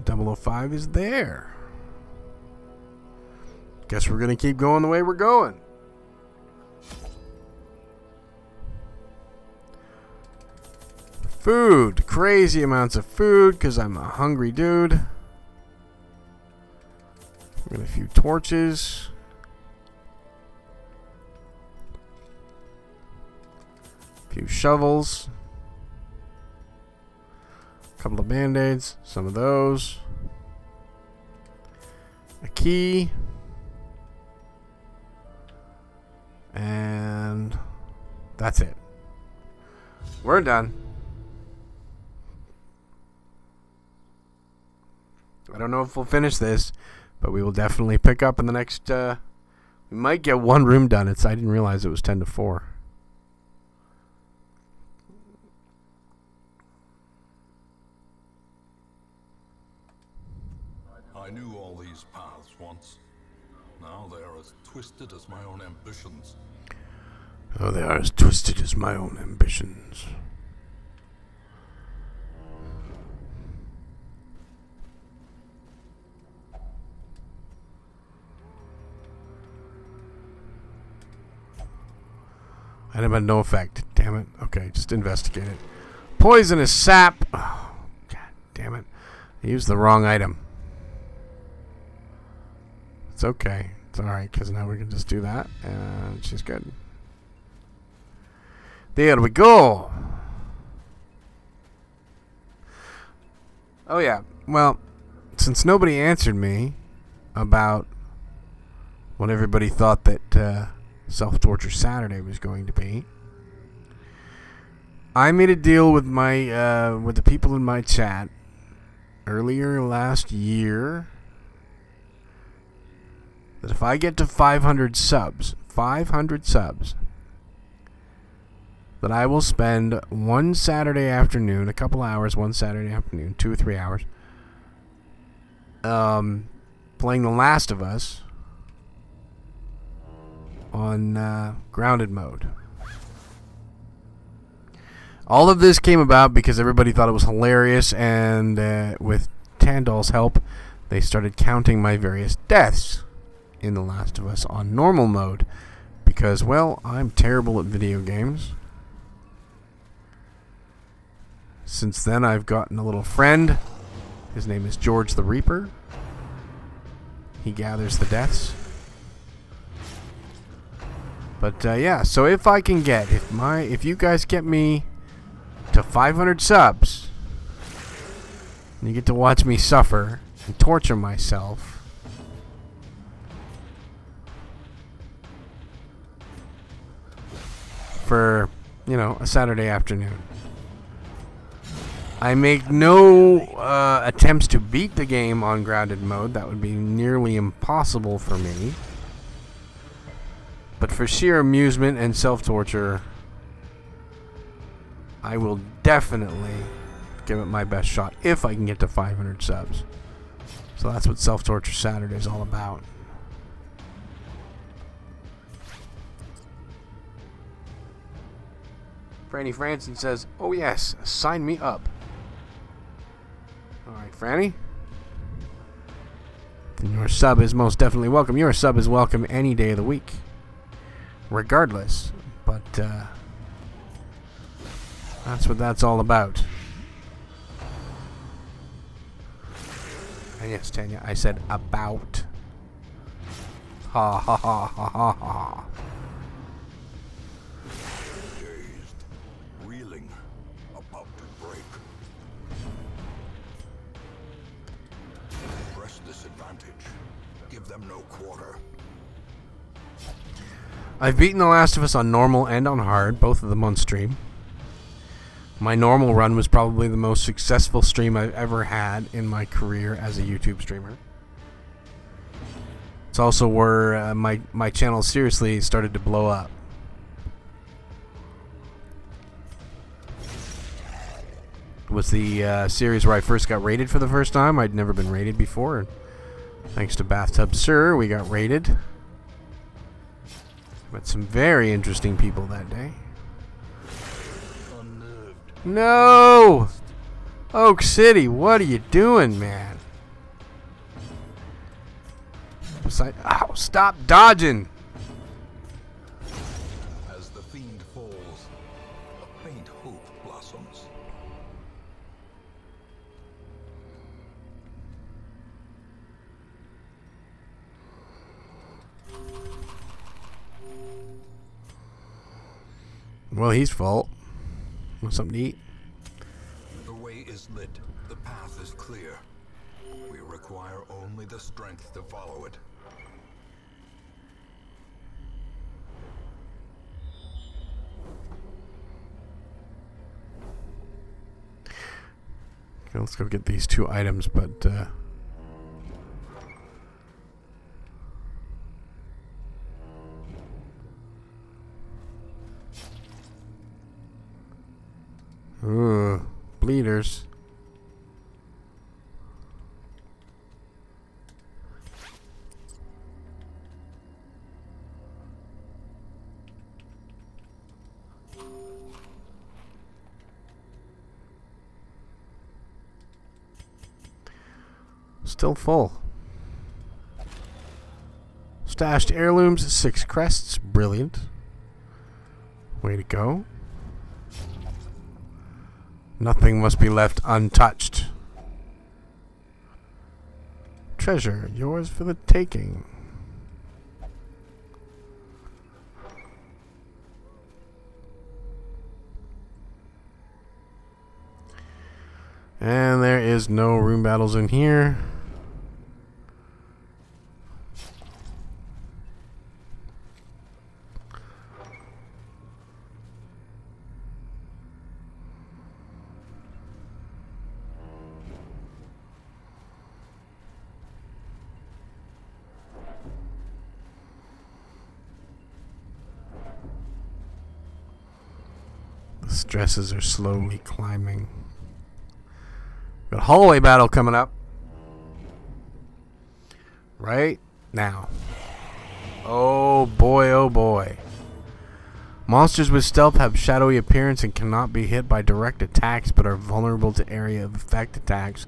Speaker 1: .005 is there. Guess we're gonna keep going the way we're going. Food. Crazy amounts of food because I'm a hungry dude. Got a few torches. A few shovels. A couple of band-aids. Some of those. A key. And that's it. We're done. I don't know if we'll finish this, but we will definitely pick up in the next... we might get one room done. I didn't realize it was 10 to 4.
Speaker 2: I knew all these paths once. Now they are as twisted as my own ambitions.
Speaker 1: Oh, they are as twisted as my own ambitions. Item had no effect. Damn it. Okay, just investigate it. Poisonous sap. Oh, God damn it. I used the wrong item. It's okay. It's alright, because now we can just do that. And she's good. There we go. Oh, yeah. Well, since nobody answered me about what everybody thought that Self-Torture Saturday was going to be, I made a deal with my with the people in my chat earlier last year that if I get to 500 subs, that I will spend one Saturday afternoon, a couple hours, one Saturday afternoon, 2 or 3 hours, playing The Last of Us on grounded mode. All of this came about because everybody thought it was hilarious, and with Tandal's help, they started counting my various deaths in The Last of Us on normal mode because, well, I'm terrible at video games. Since then, I've gotten a little friend. His name is George the Reaper. He gathers the deaths. But yeah, so if I can get, if you guys get me to 500 subs, and you get to watch me suffer and torture myself for, you know, a Saturday afternoon. I make no attempts to beat the game on grounded mode. That would be nearly impossible for me. But for sheer amusement and self-torture, I will definitely give it my best shot if I can get to 500 subs. So that's what Self-Torture Saturday is all about. Franny Franson says, "Oh yes, sign me up." Alright, Franny. Then your sub is most definitely welcome. Your sub is welcome any day of the week. Regardless. But, that's what that's all about. And yes, Tanya, I said about. Ha ha ha ha ha ha.
Speaker 2: Dazed, reeling, about to break. Press this advantage. Give them no quarter.
Speaker 1: I've beaten The Last of Us on normal and on hard, both of them on stream. My normal run was probably the most successful stream I've ever had in my career as a YouTube streamer. It's also where my channel seriously started to blow up. It was the series where I first got rated for the first time. I'd never been rated before. And thanks to Bathtub Sir, we got rated. Met some very interesting people that day. No! Oak City, what are you doing, man? Ow, stop dodging!
Speaker 2: As the fiend falls, a faint hope blossoms.
Speaker 1: Well, he's full. Want something to eat?
Speaker 2: The way is lit. The path is clear. We require only the strength to follow it.
Speaker 1: Okay, let's go get these two items, but bleeders. Still full. Stashed heirlooms, 6 crests. Brilliant. Way to go. Nothing must be left untouched. Treasure, yours for the taking. And there is no room battles in here. The stresses are slowly climbing. Got a hallway battle coming up. Right now. Oh boy, oh boy. Monsters with stealth have shadowy appearance and cannot be hit by direct attacks, but are vulnerable to area of effect attacks.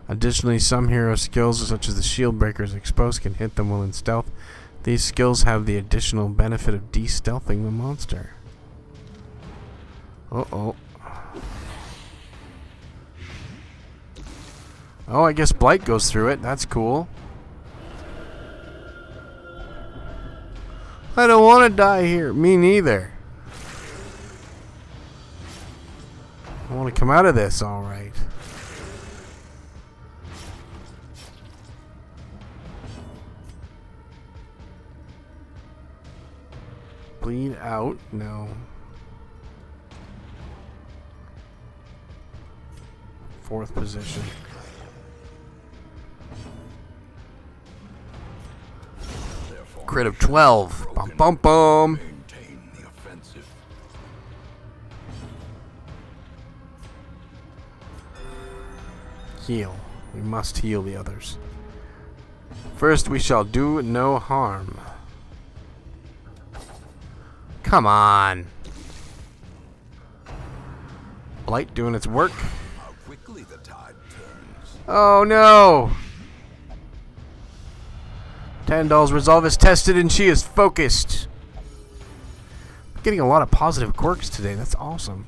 Speaker 1: Additionally, some hero skills, such as the Shield Breaker's Exposed, can hit them while in stealth. These skills have the additional benefit of de-stealthing the monster. Uh-oh. Oh, I guess Blight goes through it. That's cool. I don't want to die here. Me neither. I want to come out of this all right. Bleed out? No. 4th position. Crit of 12. Bum bum bum.
Speaker 2: Maintain the offensive.
Speaker 1: Heal. We must heal the others. First, we shall do no harm. Come on. Blight doing its work.
Speaker 2: How quickly the tide turns.
Speaker 1: Oh no! Tandal's resolve is tested and she is focused. I'm getting a lot of positive quirks today. That's awesome.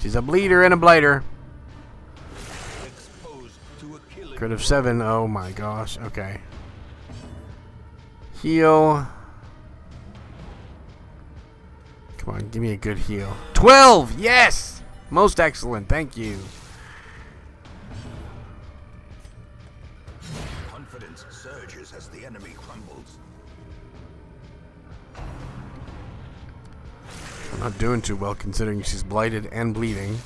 Speaker 1: She's a bleeder and a blighter.
Speaker 2: Exposed to a killing.
Speaker 1: Crit of 7. Oh my gosh. Okay. Heal. Come on, give me a good heal. 12! Yes! Most excellent. Thank you.
Speaker 2: Confidence surges as the enemy crumbles.
Speaker 1: I'm not doing too well considering she's blighted and bleeding.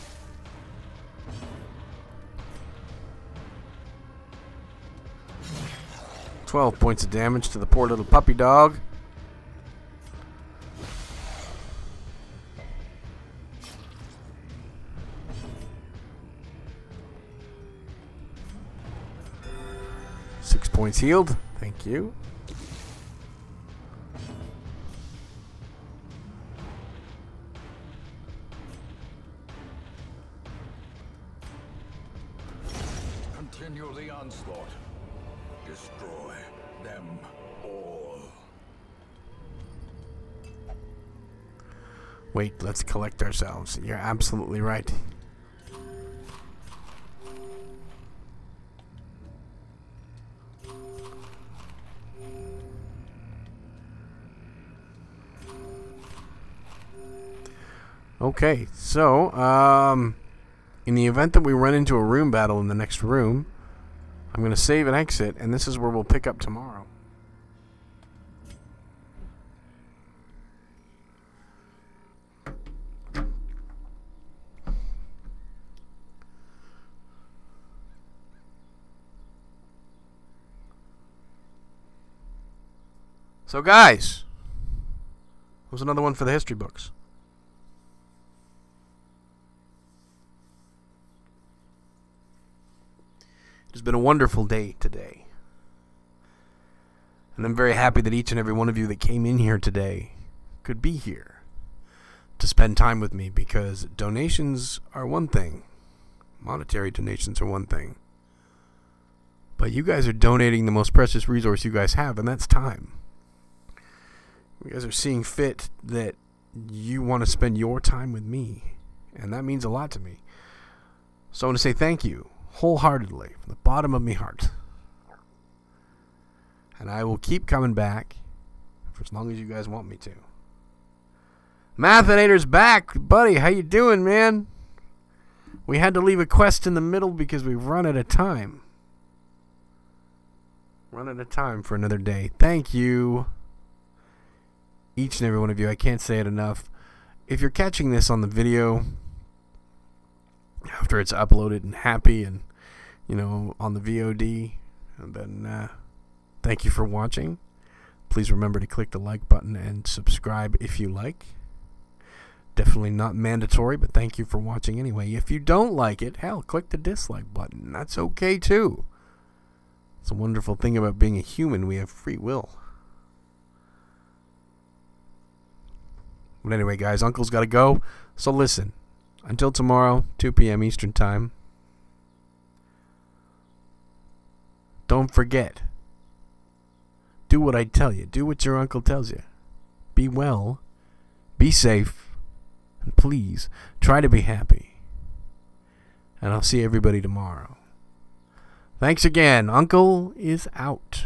Speaker 1: "12 points of damage to the poor little puppy dog. Six points healed. Thank you.
Speaker 2: Continue the onslaught. Destroy them all.
Speaker 1: Wait, let's collect ourselves. You're absolutely right. Okay, so, in the event that we run into a room battle in the next room, I'm going to save and exit, and this is where we'll pick up tomorrow. So guys, there's another one for the history books. It's been a wonderful day today. And I'm very happy that each and every one of you that came in here today could be here to spend time with me, because donations are one thing. Monetary donations are one thing. But you guys are donating the most precious resource you guys have, and that's time. You guys are seeing fit that you want to spend your time with me, and that means a lot to me. So I want to say thank you wholeheartedly from the bottom of my heart. And I will keep coming back for as long as you guys want me to. Mathinator's back, buddy. How you doing, man? We had to leave a quest in the middle because we've run out of time. Run out of time for another day. Thank you, each and every one of you. I can't say it enough. If you're catching this on the video after it's uploaded and happy and, you know, on the VOD, and then thank you for watching. Please remember to click the like button and subscribe if you like. Definitely not mandatory, but thank you for watching anyway. If you don't like it, hell, click the dislike button. That's okay too. It's a wonderful thing about being a human. We have free will. But anyway, guys, Uncle's got to go. So listen, until tomorrow, 2 p.m. Eastern Time, don't forget, do what I tell you. Do what your uncle tells you. Be well, be safe, and please try to be happy. And I'll see everybody tomorrow. Thanks again. Uncle is out.